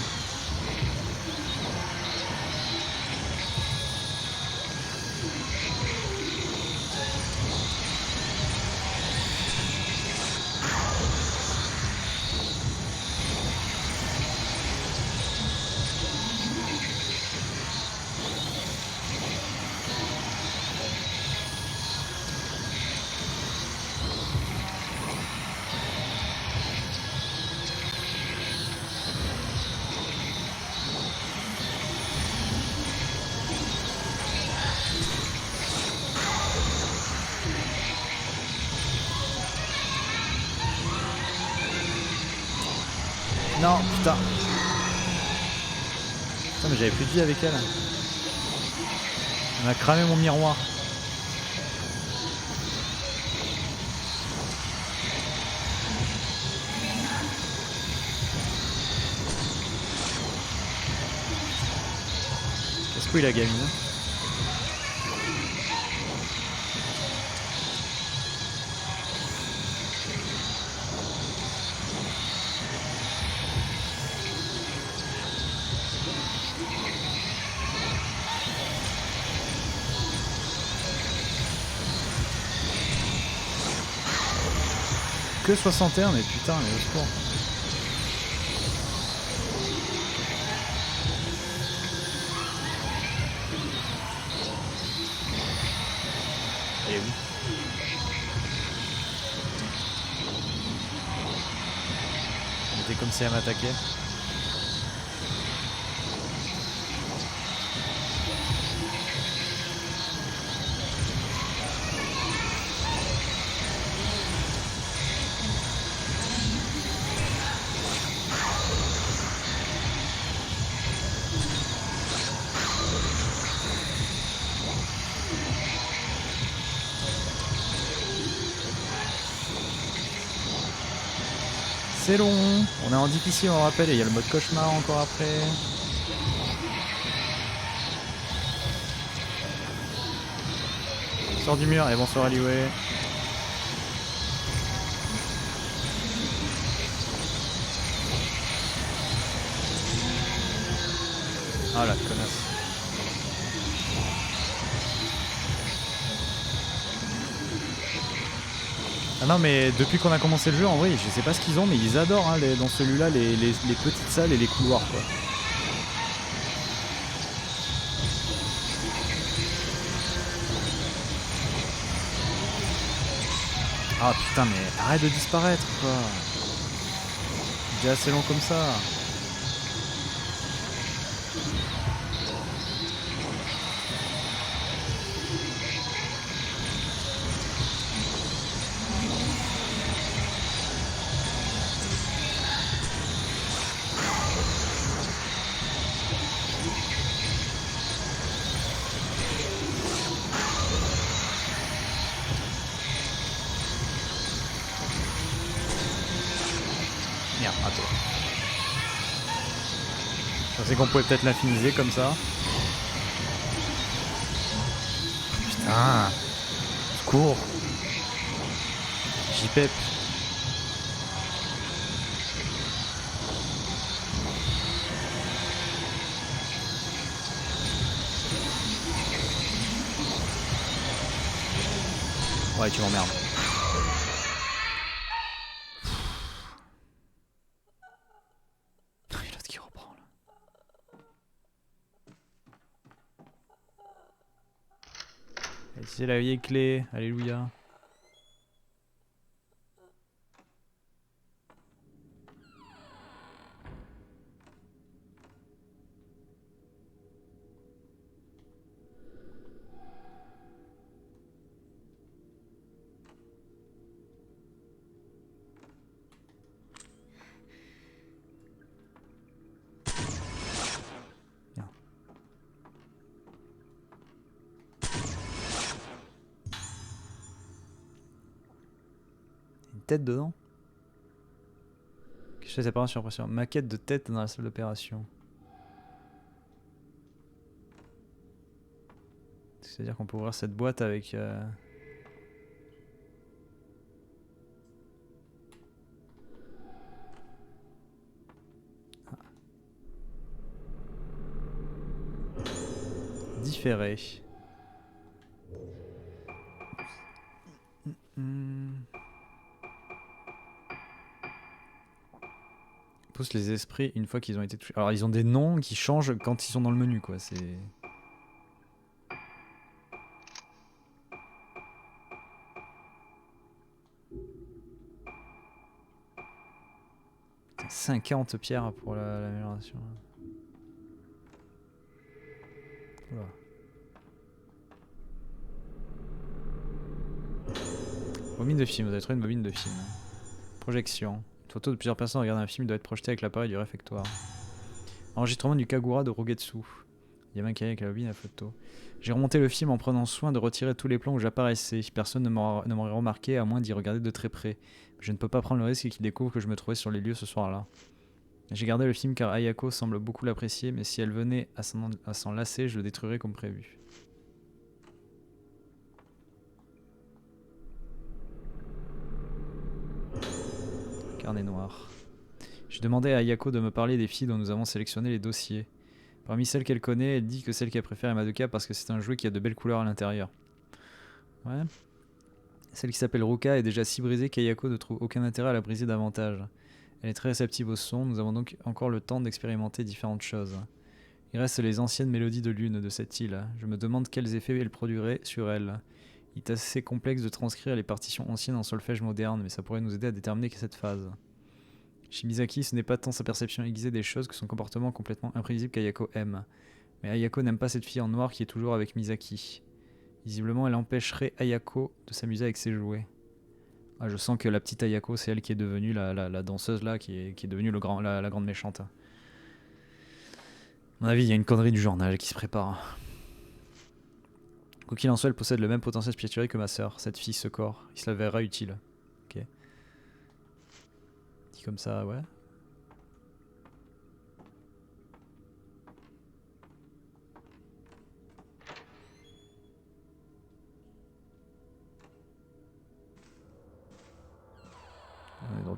Non, putain. Putain, mais j'avais plus de vie avec elle. On a cramé mon miroir. Casse-couille la gamine. Que 61, mais putain, mais au secours. Elle est où? Elle était comme si elle m'attaquait. C'est long, on est en difficile, on rappelle, et il y a le mode cauchemar encore après. Sors du mur et bonsoir Aliway. Ah la connasse. Ah non mais depuis qu'on a commencé le jeu en vrai je sais pas ce qu'ils ont mais ils adorent hein, dans celui-là les petites salles et les couloirs quoi. Ah putain mais arrête de disparaître quoi. C'est déjà assez long comme ça. Merde, attends. Je pensais qu'on pouvait peut-être l'infiniser comme ça. Putain. Secours. JPEP. Ouais, tu m'emmerdes. Il y a l'autre qui reprend là. C'est la vieille clé. Alléluia. Tête dedans. Quelque chose d'apparent sur pression. Maquette de tête dans la salle d'opération. C'est-à-dire qu'on peut ouvrir cette boîte avec... Différé. Pousse les esprits une fois qu'ils ont été touchés. Alors ils ont des noms qui changent quand ils sont dans le menu quoi. C'est... 50 pierres pour l'amélioration. Oula. Bobine de film, vous avez trouvé une bobine de film. Projection. Une photo de plusieurs personnes regardant un film doit être projetée avec l'appareil du réfectoire. Enregistrement du Kagura de Rogetsu. Il y a un qui avec la bobine à photo. J'ai remonté le film en prenant soin de retirer tous les plans où j'apparaissais. Personne ne m'aurait remarqué à moins d'y regarder de très près. Je ne peux pas prendre le risque qu'il découvre que je me trouvais sur les lieux ce soir-là. J'ai gardé le film car Ayako semble beaucoup l'apprécier, mais si elle venait à s'en lasser, je le détruirais comme prévu. Carnet noir. J'ai demandé à Ayako de me parler des filles dont nous avons sélectionné les dossiers. Parmi celles qu'elle connaît, elle dit que celle qu'elle préfère est Madoka parce que c'est un jouet qui a de belles couleurs à l'intérieur. Ouais. Celle qui s'appelle Ruka est déjà si brisée qu'Ayako ne trouve aucun intérêt à la briser davantage. Elle est très réceptive au son, nous avons donc encore le temps d'expérimenter différentes choses. Il reste les anciennes mélodies de lune de cette île. Je me demande quels effets elle produirait sur elle. Il est assez complexe de transcrire les partitions anciennes en solfège moderne, mais ça pourrait nous aider à déterminer cette phase. Chez Misaki, ce n'est pas tant sa perception aiguisée des choses que son comportement complètement imprévisible qu'Ayako aime. Mais Ayako n'aime pas cette fille en noir qui est toujours avec Misaki. Visiblement, elle empêcherait Ayako de s'amuser avec ses jouets. Ah, je sens que la petite Ayako, c'est elle qui est devenue la danseuse là, qui est devenue la grande méchante. À mon avis, il y a une connerie du journal qui se prépare. Quoi qu'il en soit, elle possède le même potentiel spirituel que ma sœur. Cette fille, ce corps, il se l'avérera utile. Ok. Dit comme ça, ouais.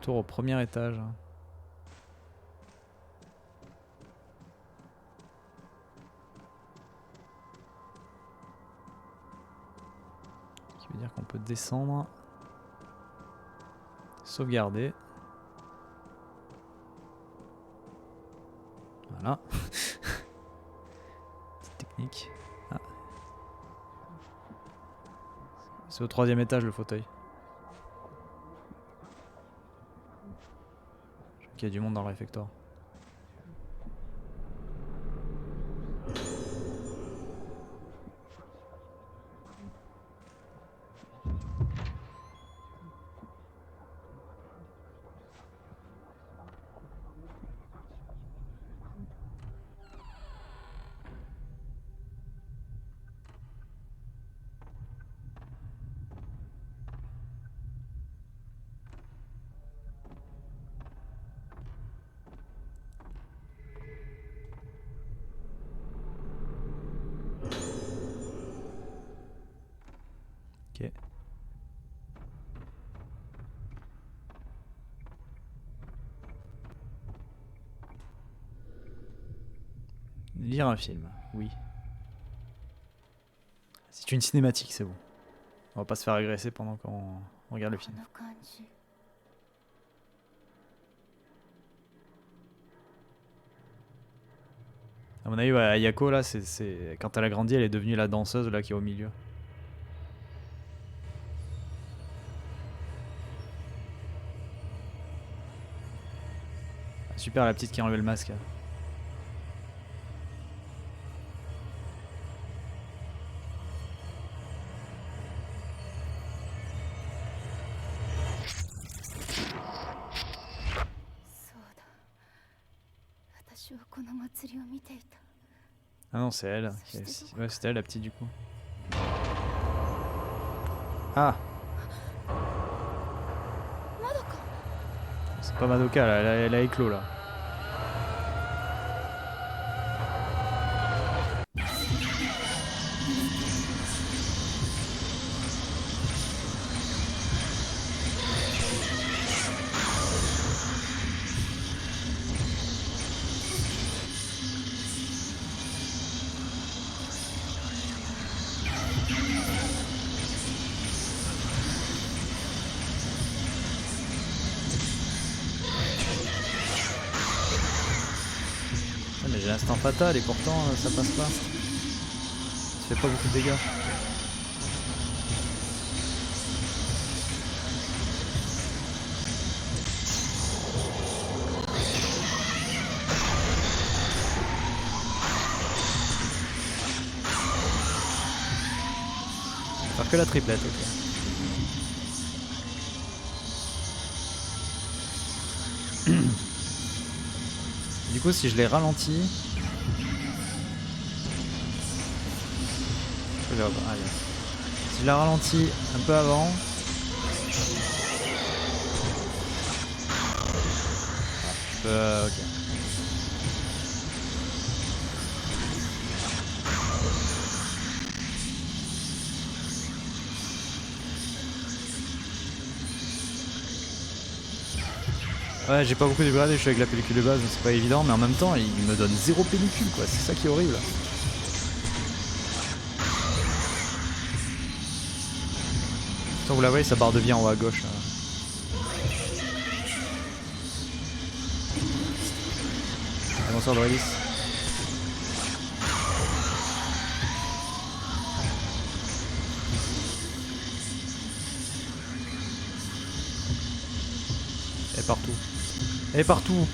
Retour au premier étage. Ce qui veut dire qu'on peut descendre. Sauvegarder. Voilà. Petite technique. Ah. C'est au 3e étage le fauteuil. Je crois qu'il y a du monde dans le réfectoire. Ok. Lire un film, oui. C'est une cinématique, c'est bon. On va pas se faire agresser pendant qu'on regarde le film. À mon avis, ouais, Ayako là, c'est quand elle a grandi, elle est devenue la danseuse là qui est au milieu. Super, la petite qui a enlevé le masque. Ah non, c'est elle. Ouais, c'était elle la petite du coup. Ah! C'est pas Madoka là, elle a éclos là. Mais j'ai l'instant fatal et pourtant ça passe pas. Ça fait pas beaucoup de dégâts. Faire que la triplette, ok. Du coup, si je les ralentis... Allez. Si je la ralentis un peu avant... Je peux... ok. Ouais, j'ai pas beaucoup de grade, je suis avec la pellicule de base, donc c'est pas évident, mais en même temps, il me donne 0 pellicule, quoi. C'est ça qui est horrible. Quand vous la voyez, sa barre de vie en haut à gauche. Bonsoir Doris. Elle est partout. Elle est partout.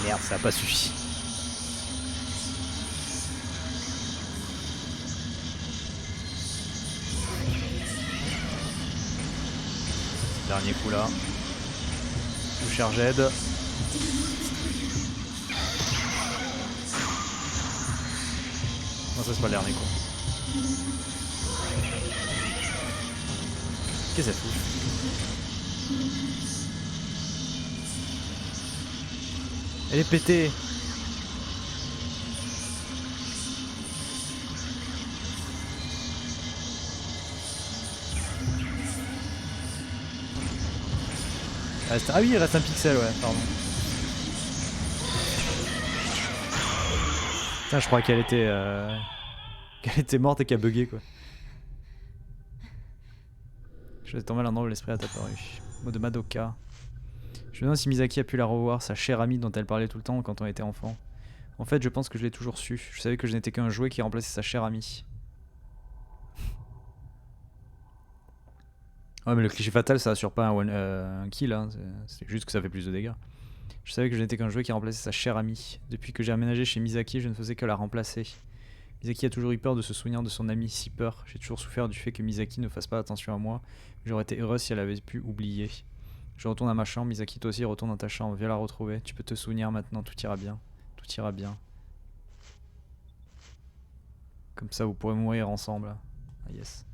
Merde, ça a pas suffi. Dernier coup là. Tout charge aide. Non, ça c'est pas le dernier coup. Qu'est-ce que ça fout? Elle est pétée. Ah oui, il reste un pixel, ouais, pardon. Putain, je crois qu'elle était morte et qu'elle bugué quoi. Je vais tomber à l'endroit où l'esprit a apparu. Mot de Madoka. Je me demande si Misaki a pu la revoir, sa chère amie dont elle parlait tout le temps quand on était enfant. En fait, je pense que je l'ai toujours su. Je savais que je n'étais qu'un jouet qui remplaçait sa chère amie. Ouais, mais le cliché fatal, ça assure pas un kill, hein. C'est juste que ça fait plus de dégâts. Je savais que je n'étais qu'un jouet qui remplaçait sa chère amie. Depuis que j'ai aménagé chez Misaki, je ne faisais que la remplacer. Misaki a toujours eu peur de se souvenir de son amie, si peur. J'ai toujours souffert du fait que Misaki ne fasse pas attention à moi. J'aurais été heureuse si elle avait pu oublier. Je retourne à ma chambre, Misaki, toi aussi retourne dans ta chambre, viens la retrouver. Tu peux te souvenir maintenant, tout ira bien. Tout ira bien. Comme ça, vous pourrez mourir ensemble. Ah yes.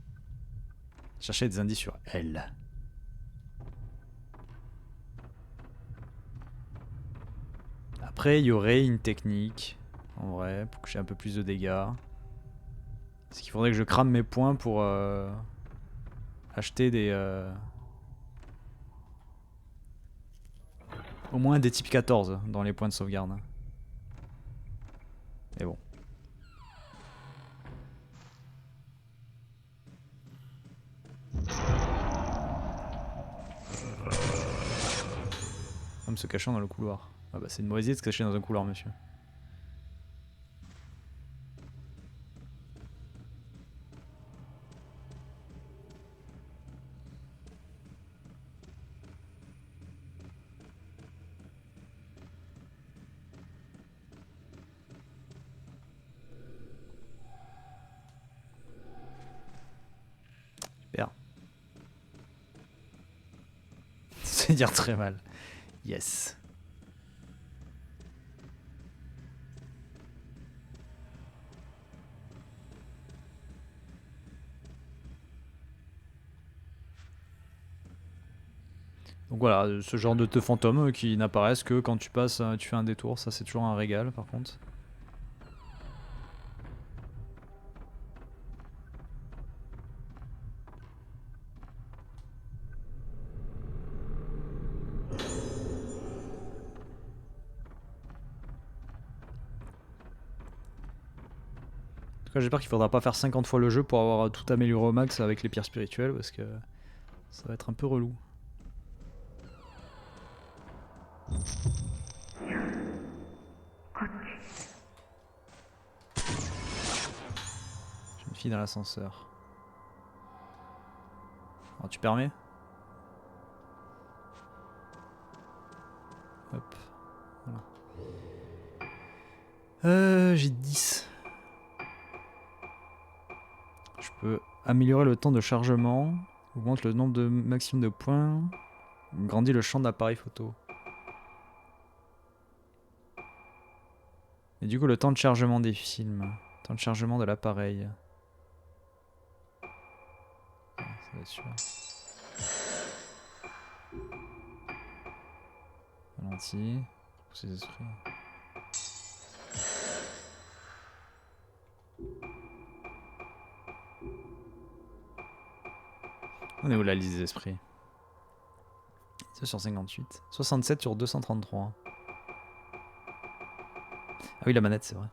Cherchez des indices sur elle. Après, il y aurait une technique, en vrai, pour que j'ai un peu plus de dégâts. C'est qu'il faudrait que je crame mes points pour acheter des... au moins des types 14 dans les points de sauvegarde. Mais bon. Comme se cachant dans le couloir. Ah bah c'est une mauvaise idée de se cacher dans un couloir, monsieur. Super. C'est dire très mal. Yes. Donc voilà, ce genre de fantômes qui n'apparaissent que quand tu passes, tu fais un détour, ça c'est toujours un régal par contre. En tout cas j'espère qu'il faudra pas faire 50 fois le jeu pour avoir tout amélioré au max avec les pierres spirituelles parce que ça va être un peu relou. J'ai une fille dans l'ascenseur. Alors tu permets? Hop. Voilà. J'ai 10. Je peux améliorer le temps de chargement, augmente le nombre de maximum de points, grandit le champ d'appareil photo. Et du coup le temps de chargement des films, temps de chargement de l'appareil. Ah, ça va être sûr. Ralenti, repousser les esprits. On est où la liste des esprits? 2 sur 58. 67 sur 233. Ah oui, la manette, c'est vrai.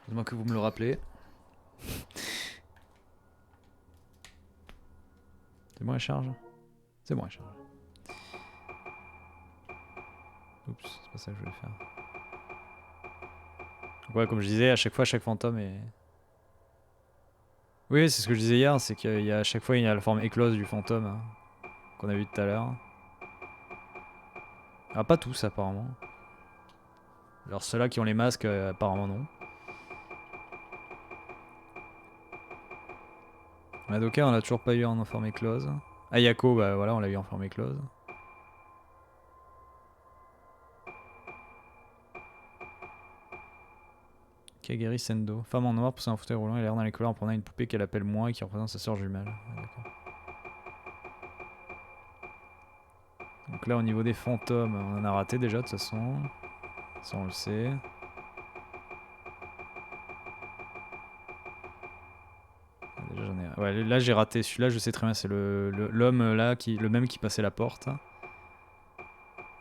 Heureusement que vous me le rappelez. C'est bon, elle charge? C'est bon, elle charge. Oups, c'est pas ça que je voulais faire. Donc ouais, comme je disais, à chaque fois, chaque fantôme est... Oui, c'est ce que je disais hier, c'est qu'il y a à chaque fois, il y a la forme éclose du fantôme hein, qu'on a vu tout à l'heure. Ah, pas tous, apparemment. Alors ceux-là qui ont les masques, apparemment non. Madoka, on l'a toujours pas eu en forme éclose. Ayako, bah voilà, on l'a eu en forme éclose. Kageri Sendo. Femme en noir poussant un fauteuil roulant et l'air dans les couloirs en prenant une poupée qu'elle appelle moi et qui représente sa soeur jumelle. Ouais, d'accord. Donc là au niveau des fantômes, on en a raté déjà de toute façon. Ça on le sait. Déjà j'en ai... Ouais, là j'ai raté, celui-là je sais très bien, c'est l'homme là, le même qui passait la porte.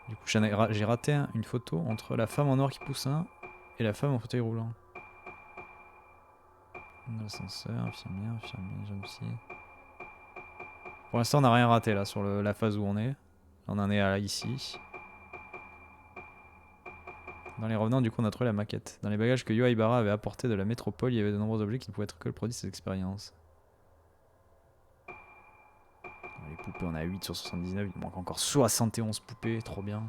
Du coup j'ai raté une photo entre la femme en or qui pousse un et la femme en fauteuil roulant. L'ascenseur, infirmière, jeune fille. Pour l'instant on n'a rien raté là sur la phase où on est. On en est à ici. Dans les revenants, du coup, on a trouvé la maquette. Dans les bagages que Yo Aibara avait apportés de la métropole, il y avait de nombreux objets qui ne pouvaient être que le produit de ses expériences. Les poupées, on a 8 sur 79, il manque encore 71 poupées, trop bien.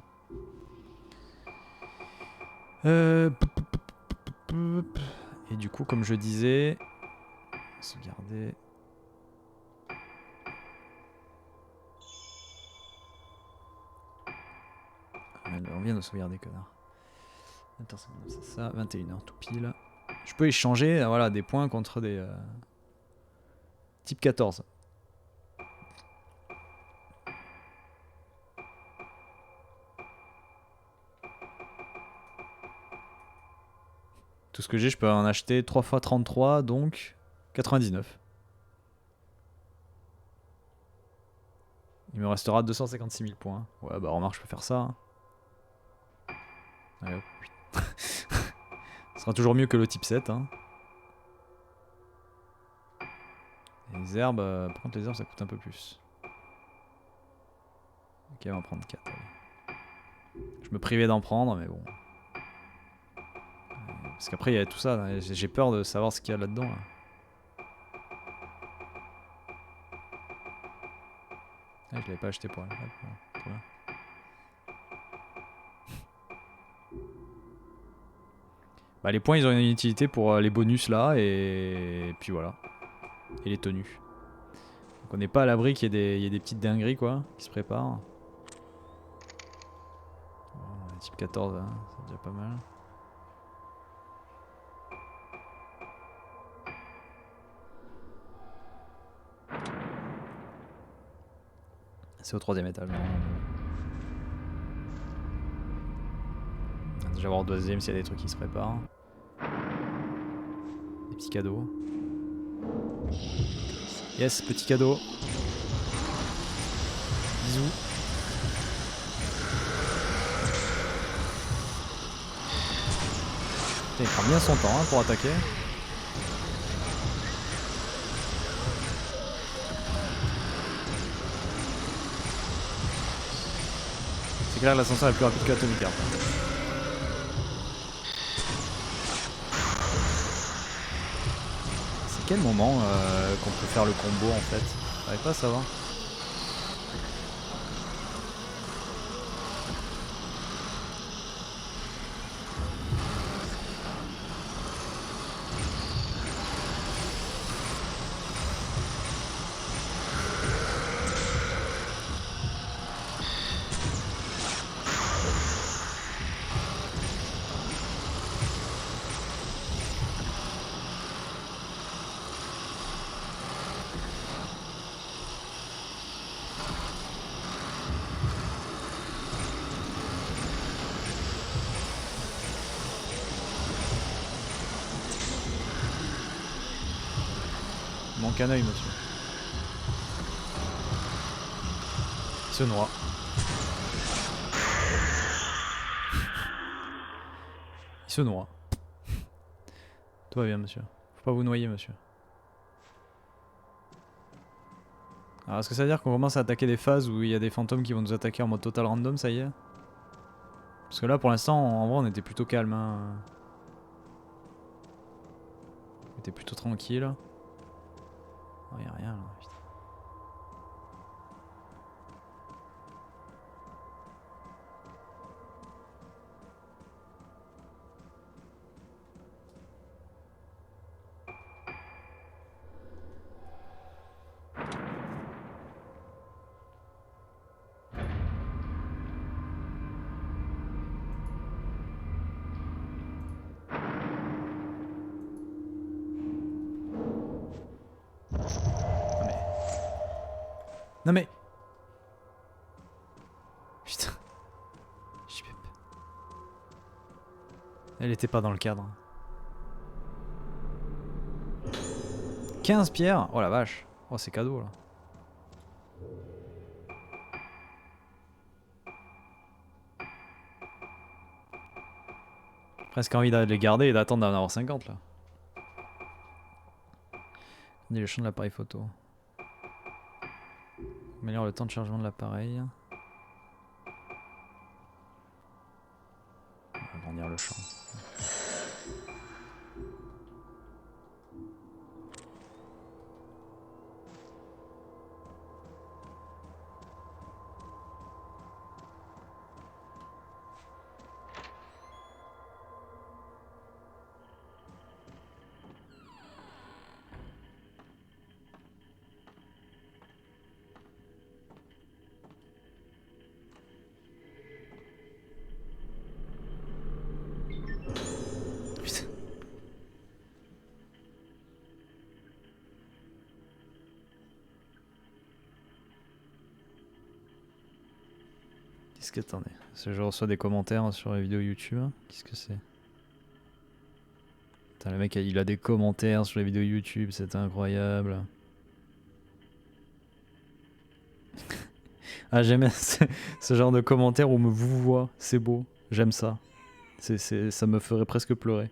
Et du coup, comme je disais, sauvegarder. On vient de sauvegarder, connard. C'est ça, 21h tout pile. Je peux échanger voilà, des points contre des... Type 14. Tout ce que j'ai, je peux en acheter 3 x 33, donc 99. Il me restera 256 000 points. Ouais, bah remarque, je peux faire ça. Hein. Allez, hop. Ce sera toujours mieux que le type 7. Hein. Et les herbes, par contre, les herbes ça coûte un peu plus. Ok, on va en prendre 4. Allez. Je me privais d'en prendre, mais bon. Parce qu'après, il y a tout ça. J'ai peur de savoir ce qu'il y a là-dedans. Là. Ah, je l'avais pas acheté pour elle. Hop, trop bien. Bah, les points, ils ont une utilité pour les bonus là, et puis voilà. Et les tenues. Donc on n'est pas à l'abri qu'il y ait des petites dingueries quoi, qui se préparent. Oh, type 14, hein, c'est déjà pas mal. C'est au 3ème étage. On va déjà voir au 2ème s'il y a des trucs qui se préparent. Des petits cadeaux. Yes, petit cadeau. Bisous. Il prend bien son temps hein, pour attaquer. C'est clair, l'ascenseur est plus rapide que l'Atomic Heart. C'est quel moment qu'on peut faire le combo en fait? J'arrive pas à savoir. Il manque un œil, monsieur. Il se noie. Il se noie. Tout va bien, monsieur. Faut pas vous noyer, monsieur. Alors, est-ce que ça veut dire qu'on commence à attaquer des phases où il y a des fantômes qui vont nous attaquer en mode total random, ça y est? Parce que là, pour l'instant, en vrai, on était plutôt calme. Hein. On était plutôt tranquille. Oh, y'a rien là, putain. Non mais... Putain. Elle était pas dans le cadre. 15 pierres. Oh la vache. Oh c'est cadeau là. Presque envie de les garder et d'attendre d'en avoir 50 là. On dit le champ de l'appareil photo. Améliore le temps de chargement de l'appareil. On va agrandir le champ. Putain. Qu'est-ce que attendez? Parce que je reçois des commentaires sur les vidéos YouTube. Qu'est-ce que c'est? Putain, le mec il a des commentaires sur les vidéos YouTube, c'est incroyable. Ah j'aime ce genre de commentaires où on me vous voit, c'est beau, j'aime ça. Ça me ferait presque pleurer.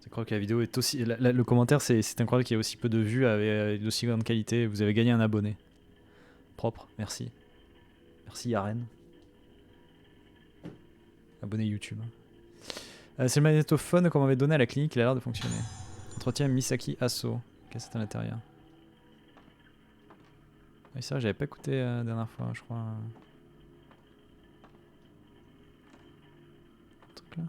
Je crois que la vidéo est aussi... le commentaire c'est incroyable qu'il y ait aussi peu de vues avec d'aussi grande qualité. Vous avez gagné un abonné. Propre, merci. Merci Yaren. Abonné YouTube. C'est le magnétophone qu'on m'avait donné à la clinique, il a l'air de fonctionner. Entretien Misaki Asso. Qu'est-ce que c'est à l'intérieur? Oui, ça, j'avais pas écouté la dernière fois, je crois. Un truc là.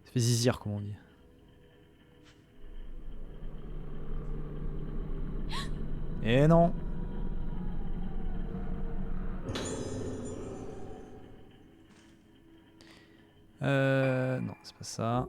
Ça fait zizir, comme on dit. Et non. Non, c'est pas ça.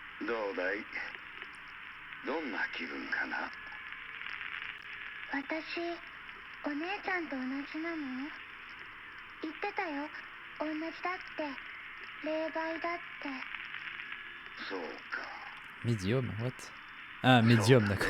Ok. Medium, what? Ah, medium, d'accord.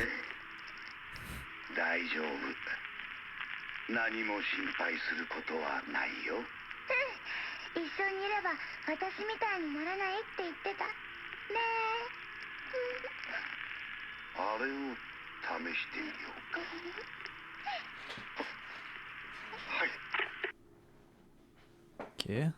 Ok.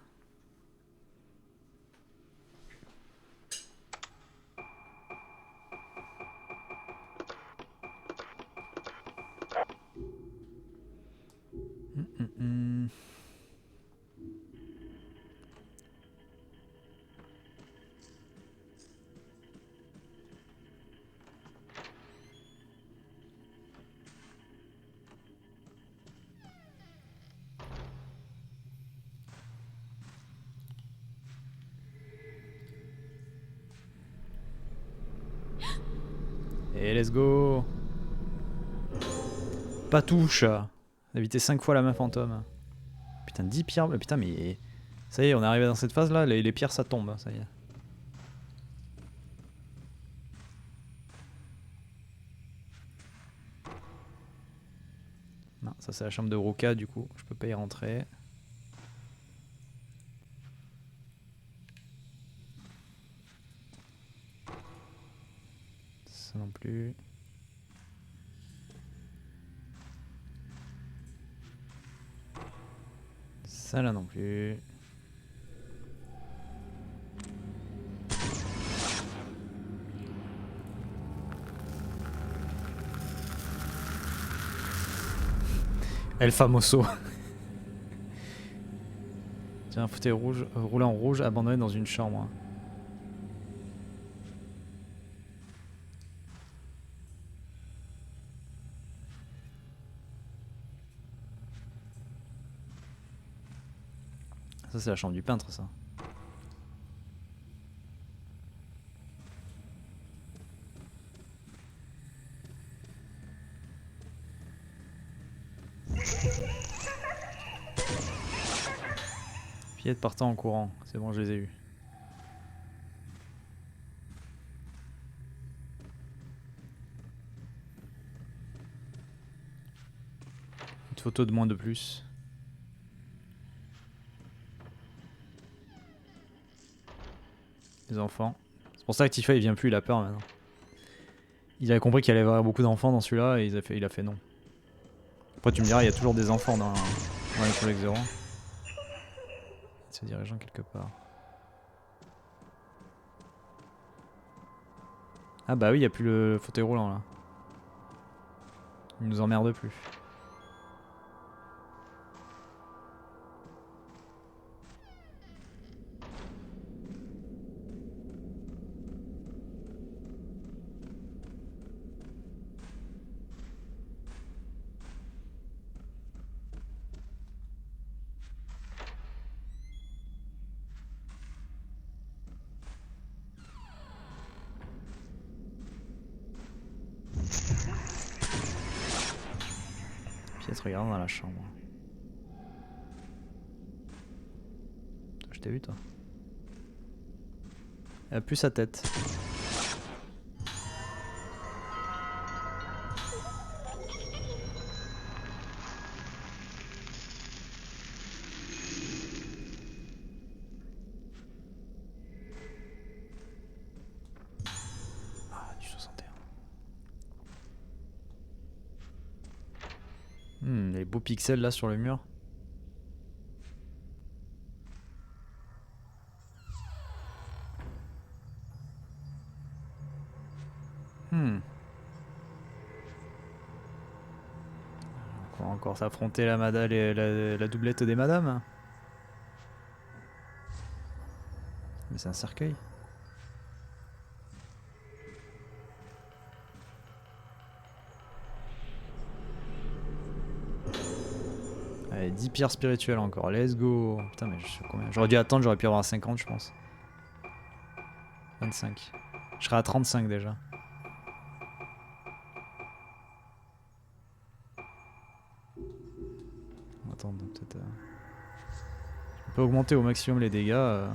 Allez, let's go. Pas touche. Éviter 5 fois la main fantôme. Putain, 10 pierres. Putain, mais. Ça y est, on est arrivé dans cette phase là. Les pierres ça tombe. Ça y est. Non, ça c'est la chambre de Ruka du coup. Je peux pas y rentrer. Ça non plus. Ça là non plus. El Famoso. Tiens, un fauteuil rouge, roulant en rouge, abandonné dans une chambre. Ça c'est la chambre du peintre ça. Fillette partant en courant, c'est bon je les ai eus. Une photo de moins de plus. Les enfants. C'est pour ça que Tifa il vient plus, il a peur maintenant. Il avait compris qu'il allait y avoir beaucoup d'enfants dans celui-là et il a fait non. Après tu me diras, il y a toujours des enfants dans les Project Zero. Se dirigeant quelque part. Ah bah oui, il n'y a plus le fauteuil roulant là. Il nous emmerde plus. Pièce, regarde dans la chambre. Je t'ai vu toi. Elle a plus sa tête. Ah, du 61. Les beaux pixels là sur le mur. On va encore s'affronter la doublette des madames. Mais c'est un cercueil. Allez, 10 pierres spirituelles encore, let's go. Putain mais je suis combien? J'aurais dû attendre, j'aurais pu avoir 50 je pense. 25. Je serais à 35 déjà. Attends, peut-être... On peut augmenter au maximum les dégâts. On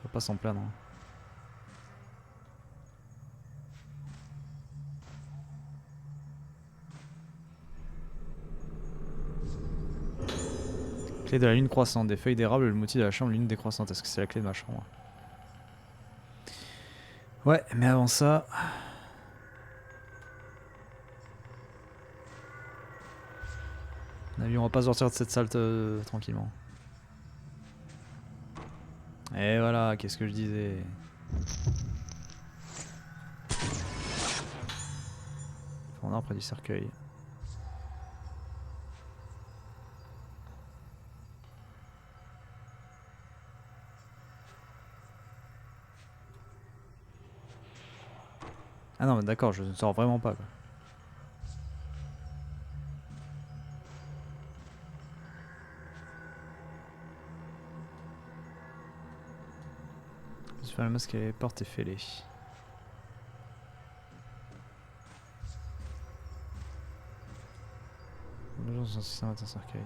va pas s'en plaindre. Hein. Clé de la lune croissante, des feuilles d'érable, le motif de la chambre, lune décroissante. Est-ce que c'est la clé de ma chambre? Ouais, mais avant ça... On va pas sortir de cette salle tranquillement. Et voilà, qu'est-ce que je disais. On a près du cercueil. Ah non, mais d'accord, je ne sors vraiment pas quoi. Je fais le masque et les portes est fêlée. son système est un cercueil.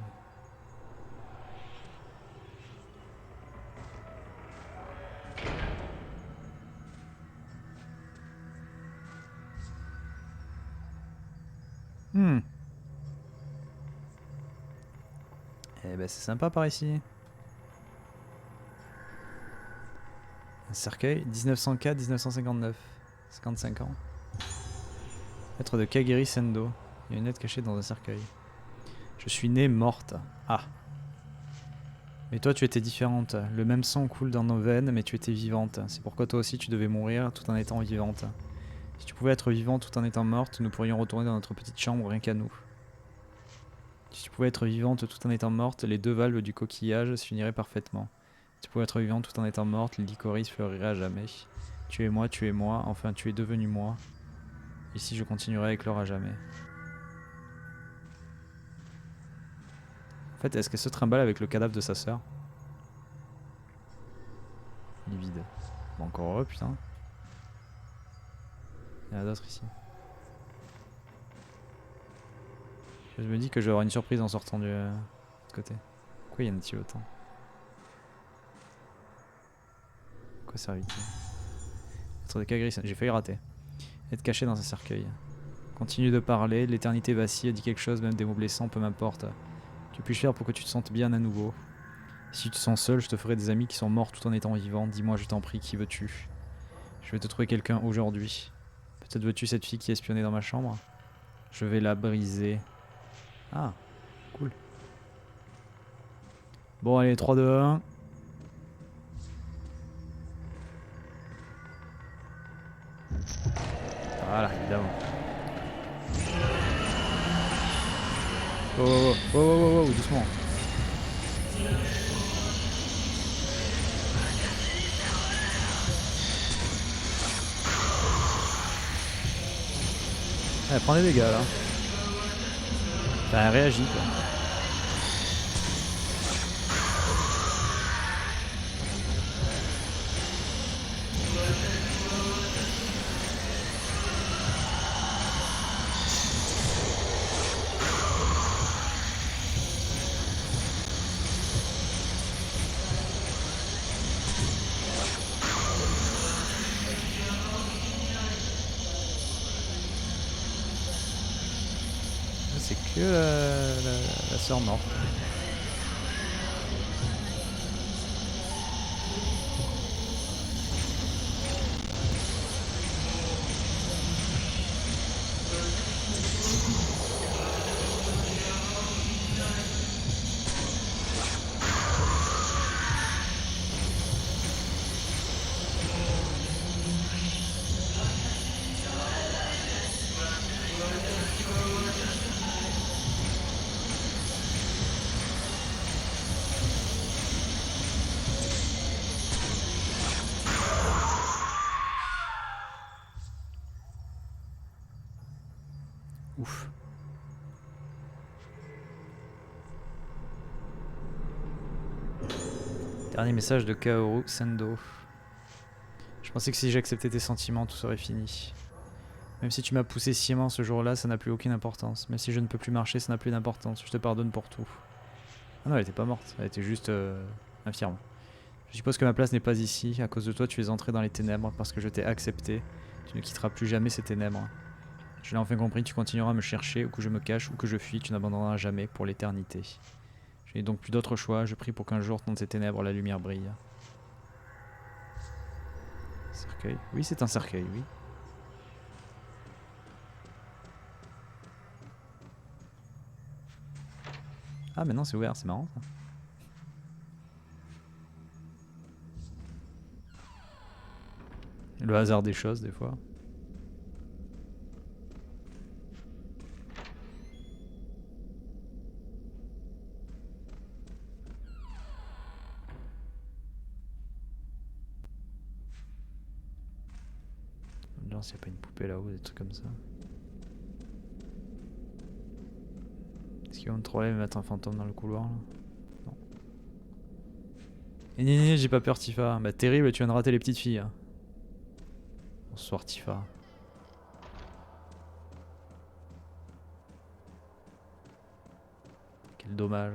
Eh ben c'est sympa par ici. Un cercueil, 1904-1959. 55 ans. Lettre de Kagiri Sendo. Il y a une lettre cachée dans un cercueil. Je suis née morte. Ah. Mais toi tu étais différente. Le même sang coule dans nos veines, mais tu étais vivante. C'est pourquoi toi aussi tu devais mourir tout en étant vivante. Si tu pouvais être vivante tout en étant morte, nous pourrions retourner dans notre petite chambre rien qu'à nous. Si tu pouvais être vivante tout en étant morte, les 2 valves du coquillage s'uniraient parfaitement. Si tu pouvais être vivante tout en étant morte, le licoris fleurirait à jamais. Tu es moi, enfin tu es devenu moi. Ici je continuerai à éclore à jamais. En fait, est-ce qu'elle se trimballe avec le cadavre de sa sœur? Il est vide. Bon, encore heureux, putain. Il y en a d'autres ici. Je me dis que je vais avoir une surprise en sortant du côté. Pourquoi y en a-t-il autant? Quoi servit-il? Être des Kagri, j'ai failli rater. Être caché dans un cercueil. Continue de parler, l'éternité vacille, dis quelque chose, même des mots blessants, peu m'importe. Que puis-je faire pour que tu te sentes bien à nouveau? Si tu te sens seul, je te ferai des amis qui sont morts tout en étant vivants. Dis-moi, je t'en prie, qui veux-tu? Je vais te trouver quelqu'un aujourd'hui. Peut-être veux-tu cette fille qui espionnait dans ma chambre? Je vais la briser. Ah, cool. Bon, allez, 3, 2, 1. Voilà, évidemment. Oh, doucement. Elle prend des dégâts là. Enfin, elle réagit quoi. C'est que la sœur morte. Ouf. Dernier message de Kaoru Sendo. Je pensais que si j'acceptais tes sentiments, tout serait fini. Même si tu m'as poussé sciemment ce jour-là, ça n'a plus aucune importance. Même si je ne peux plus marcher, ça n'a plus d'importance. Je te pardonne pour tout. Ah non, elle était pas morte. Elle était juste infirme. Je suppose que ma place n'est pas ici. À cause de toi, tu es entré dans les ténèbres parce que je t'ai accepté. Tu ne quitteras plus jamais ces ténèbres. Je l'ai enfin compris, tu continueras à me chercher, où que je me cache, où que je fuis, tu n'abandonneras jamais pour l'éternité. Je n'ai donc plus d'autre choix, je prie pour qu'un jour, dans ces ténèbres, la lumière brille. Cercueil. Oui, c'est un cercueil, oui. Ah, mais non, c'est ouvert, c'est marrant ça. Le hasard des choses, des fois. Genre, s'il n'y a pas une poupée là-haut, des trucs comme ça. Est-ce qu'ils vont me troller et me mettre un fantôme dans le couloir là? Non. Et ni, j'ai pas peur, Tifa. Bah, terrible, tu viens de rater les petites filles. Hein. Bonsoir, Tifa. dommage.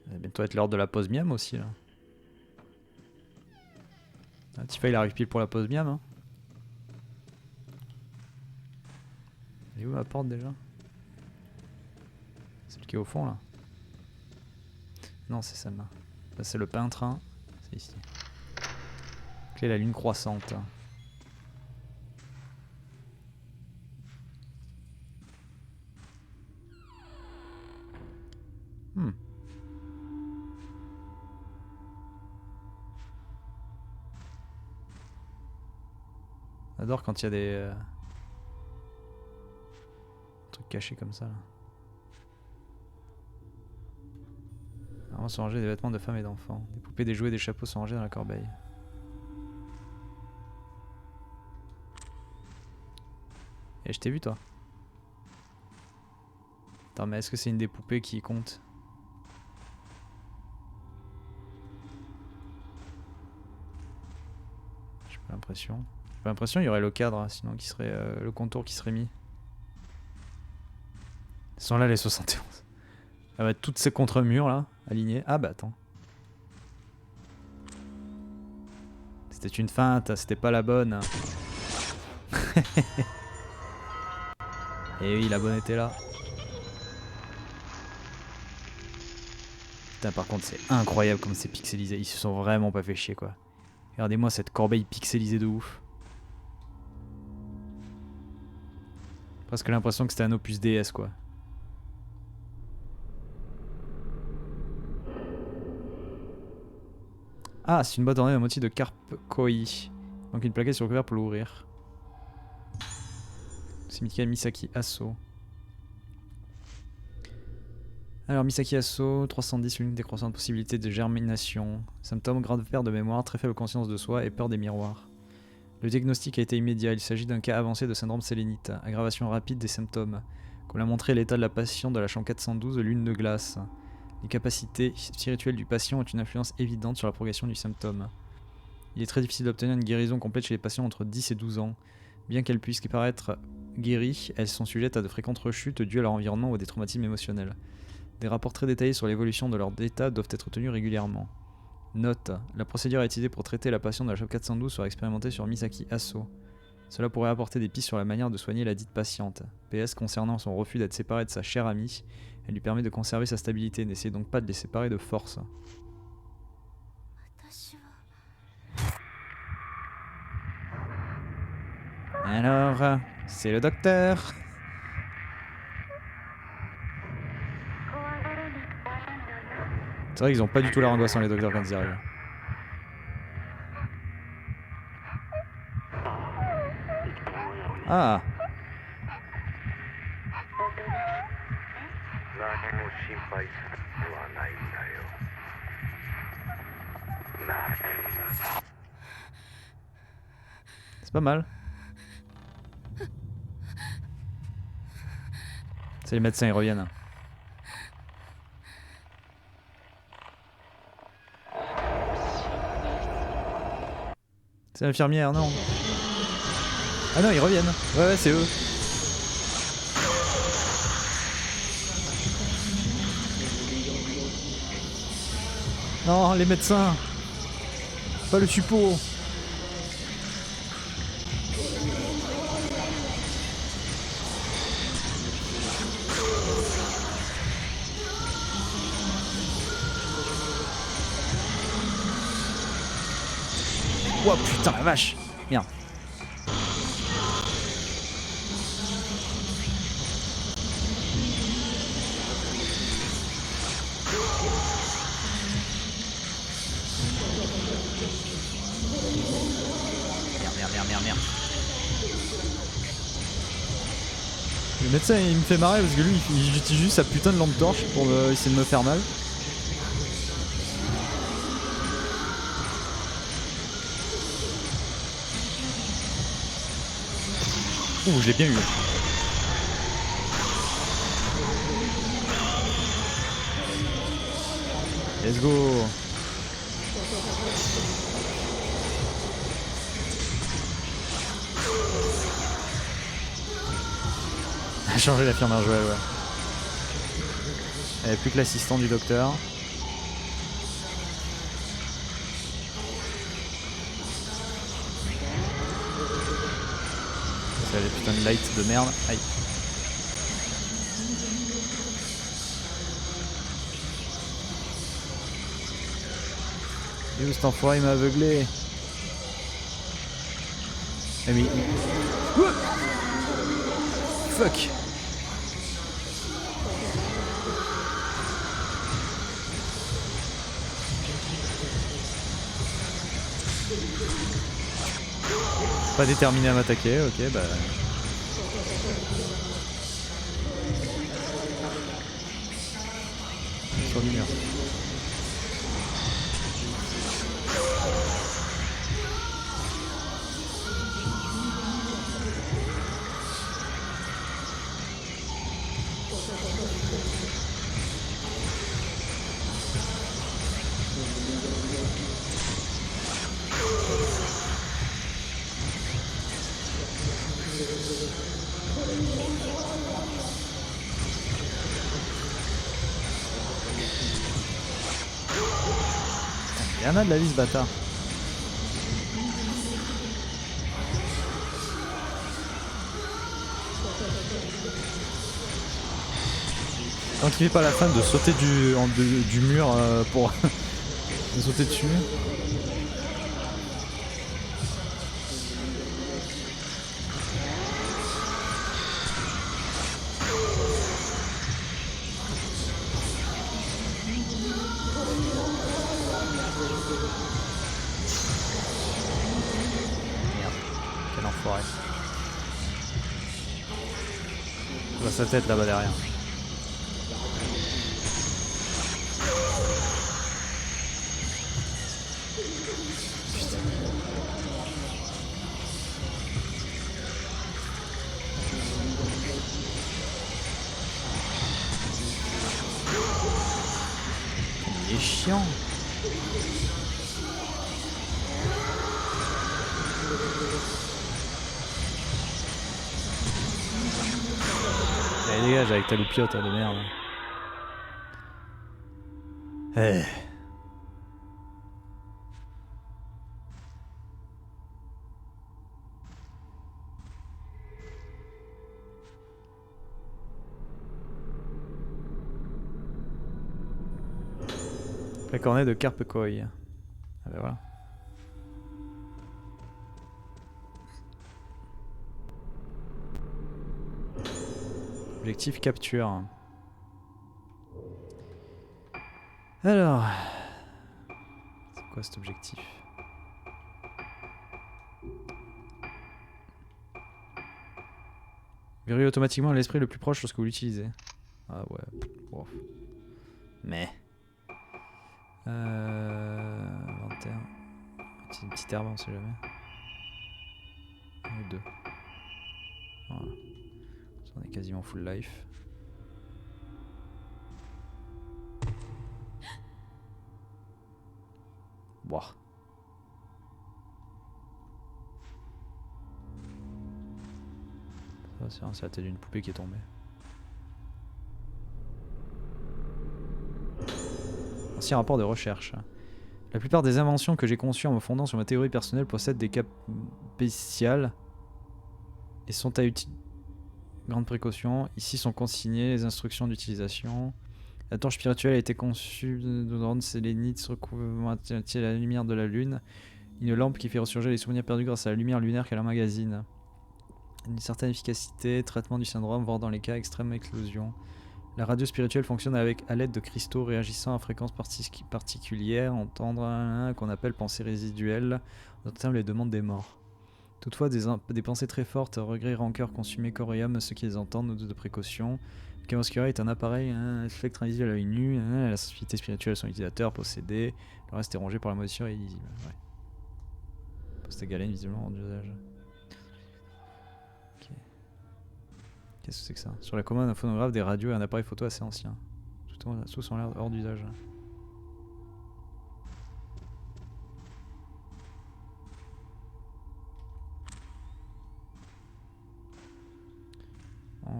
Ça va bientôt être l'heure de la pause miam aussi là. Ah, Tifa il arrive pile pour la pause miam. Hein. Elle est où la porte déjà? Celle qui est au fond là? Non, c'est celle-là. Là, c'est le peintre. Hein. C'est ici. Clé la lune croissante. Hmm. J'adore quand il y a des trucs cachés comme ça là. Vraiment sont rangés des vêtements de femmes et d'enfants. Des poupées, des jouets, des chapeaux sont rangés dans la corbeille. Et je t'ai vu toi. Attends mais est-ce que c'est une des poupées qui compte? J'ai pas l'impression. J'ai pas l'impression qu'il y aurait le cadre hein, sinon qui serait le contour qui serait mis. Ils sont là les 71. Ah bah toutes ces contre-murs là, alignées. Ah bah attends. C'était une feinte, c'était pas la bonne. Et oui, la bonne était là. Putain par contre c'est incroyable comme c'est pixelisé. Ils se sont vraiment pas fait chier quoi. Regardez-moi cette corbeille pixelisée de ouf. Presque l'impression que c'était un opus DS quoi. Ah, c'est une boîte ornée d'un motif de carpe koi. Donc une plaquette sur le couvert pour l'ouvrir. C'est Misaki Asso. Alors Misaki Asso, 310, l'une décroissante possibilité de germination. Symptômes, grave perte de mémoire, très faible conscience de soi et peur des miroirs. Le diagnostic a été immédiat, il s'agit d'un cas avancé de syndrome sélénite. Aggravation rapide des symptômes. Comme l'a montré l'état de la patiente de la chambre 412 de lune de glace. Les capacités spirituelles du patient ont une influence évidente sur la progression du symptôme. Il est très difficile d'obtenir une guérison complète chez les patients entre 10 et 12 ans. Bien qu'elles puissent paraître guéries, elles sont sujettes à de fréquentes rechutes dues à leur environnement ou à des traumatismes émotionnels. Des rapports très détaillés sur l'évolution de leur état doivent être tenus régulièrement. Note, la procédure utilisée pour traiter la patiente de la chambre 412 sera expérimentée sur Misaki Asso. Cela pourrait apporter des pistes sur la manière de soigner la dite patiente. PS concernant son refus d'être séparée de sa chère amie, elle lui permet de conserver sa stabilité, n'essayez donc pas de les séparer de force. Alors, c'est le docteur. C'est vrai qu'ils ont pas du tout l'air angoissants les docteurs quand ils y arrivent. Ah. C'est pas mal. C'est les médecins, ils reviennent. C'est l'infirmière, non. Ah non, ils reviennent. Ouais, c'est eux. Non, les médecins. Pas le suppôt. Oh putain la vache. Merde. Merde. Le médecin il me fait marrer parce que lui il utilise juste sa putain de lampe torche pour essayer de me faire mal. Ouh, je l'ai bien eu. Let's go. Changer l'infirmière Joël, ouais. Elle n'est plus que l'assistant du docteur. C'est les putains de lights de merde. Aïe. Et où cet enfoiré, il m'a aveuglé. Ah mais... Fuck. Pas déterminé à m'attaquer, ok bah... Sur le mur. Il y en a de la vie ce bâtard. Tant qu'il fait pas la fin de sauter du mur pour de sauter dessus. Je vois sa tête là-bas derrière. Putain. Il est chiant. Allez dégage avec ta loupiote de merde. Eh. La cornée de Carpe Koi. Ah ben voilà. Objectif capture. Alors, c'est quoi cet objectif? Verrouiller automatiquement l'esprit le plus proche lorsque vous l'utilisez. Ah ouais. Wow. Mais. Inventaire. Une petite herbe, on sait jamais. Un ou deux. Voilà. On est quasiment full life. Boah. Ça, c'est la tête d'une poupée qui est tombée. Ancien rapport de recherche. La plupart des inventions que j'ai conçues en me fondant sur ma théorie personnelle possèdent des cas spéciales et sont à utiliser. Grande précaution. Ici sont consignées les instructions d'utilisation. La torche spirituelle a été conçue de rendre sélénites recouvrant la lumière de la lune. Une lampe qui fait ressurgir les souvenirs perdus grâce à la lumière lunaire qu'elle emmagasine. Une certaine efficacité, traitement du syndrome, voire dans les cas extrêmes éclosion. La radio spirituelle fonctionne à l'aide de cristaux réagissant à fréquences particulières, entendre qu'on appelle pensée résiduelle, en termes les demandes des morts. Toutefois, des pensées très fortes, regrets, rancœur, consumés corps et âme, ceux qui les entendent, de précaution. Le Kamoskira est un appareil, un spectre invisible à l'œil nu, la sensibilité spirituelle à son utilisateur, possédé, le reste est rongé par la moisissure et illisible. Ouais. Poste galène visiblement en usage. Ok. Qu'est-ce que c'est que ça? Sur la commande, un phonographe, des radios et un appareil photo assez ancien. Tous ont l'air hors d'usage.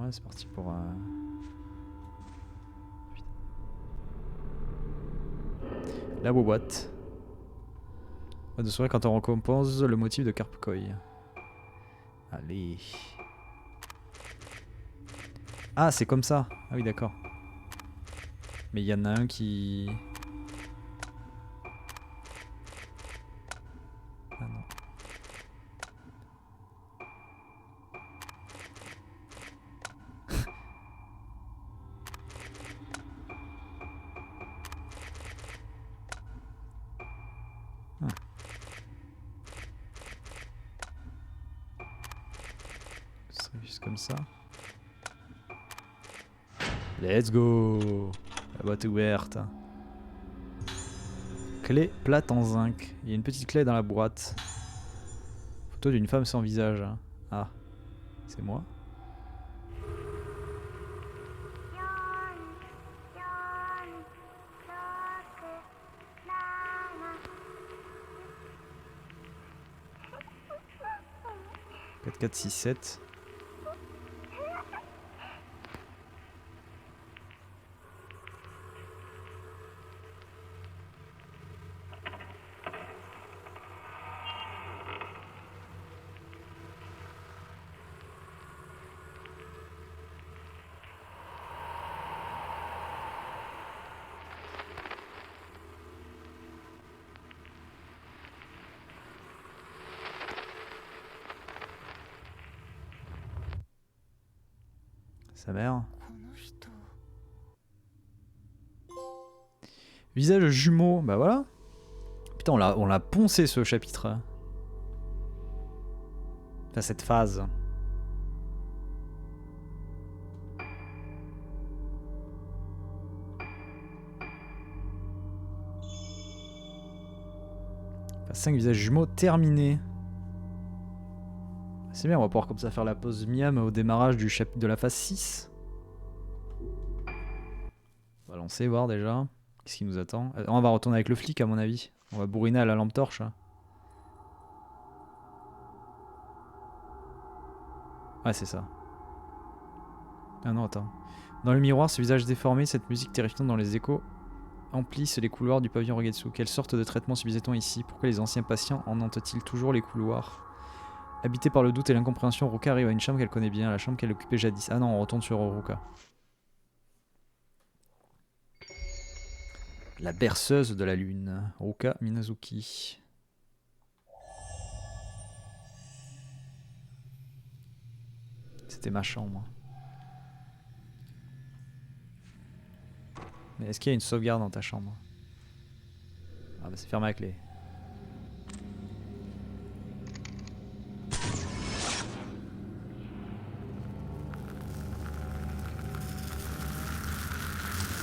Ouais, c'est parti pour... La boîte. De soirée quand on recompose le motif de Carpcoy. Allez. Ah, c'est comme ça. Ah oui, d'accord. Mais il y en a un qui... Ah non. Ah. Ce serait juste comme ça. Let's go. La boîte est ouverte. Clé plate en zinc. Il y a une petite clé dans la boîte. Photo d'une femme sans visage. Ah, c'est moi. « 4, 4, 6, 7. Sa mère. Visage jumeau, bah voilà. Putain, on l'a poncé ce chapitre. Enfin, cette phase. Enfin, 5 visages jumeaux terminés. C'est bien, on va pouvoir comme ça faire la pause miam au démarrage du chapitre de la phase 6. On va lancer, voir déjà. Qu'est-ce qui nous attend? On va retourner avec le flic à mon avis. On va bourriner à la lampe torche. Ouais, c'est ça. Ah non, attends. Dans le miroir, ce visage déformé, cette musique terrifiante dans les échos emplissent les couloirs du pavillon Regetsu. Quelle sorte de traitement subissait-on ici? Pourquoi les anciens patients en hantent-ils toujours les couloirs? Habité par le doute et l'incompréhension, Ruka arrive à une chambre qu'elle connaît bien, la chambre qu'elle occupait jadis. Ah non, on retourne sur Ruka. La berceuse de la lune. Ruka Minazuki. C'était ma chambre. Mais est-ce qu'il y a une sauvegarde dans ta chambre? Ah bah c'est fermé à clé.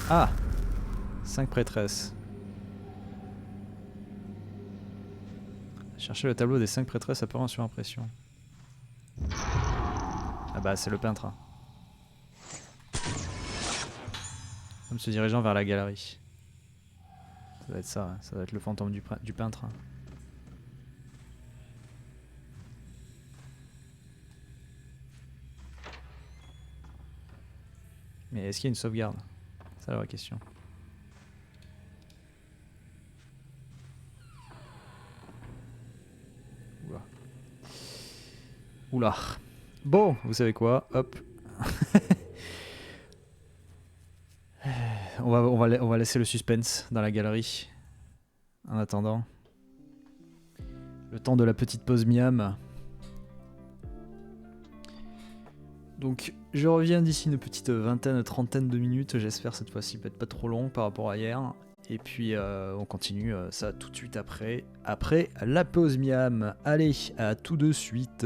Ah! 5 prêtresses. Cherchez le tableau des 5 prêtresses apparent sur impression. Ah bah c'est le peintre. Comme se dirigeant vers la galerie. Ça doit être ça, hein. Ça doit être le fantôme du peintre. Mais est-ce qu'il y a une sauvegarde? C'est la vraie question. Oula. Oula. Bon, vous savez quoi? Hop. on va laisser le suspense dans la galerie. En attendant. Le temps de la petite pause miam. Donc je reviens d'ici une petite vingtaine, trentaine de minutes. J'espère cette fois-ci peut-être pas trop long par rapport à hier. Et puis on continue ça tout de suite après la pause miam. Allez, à tout de suite.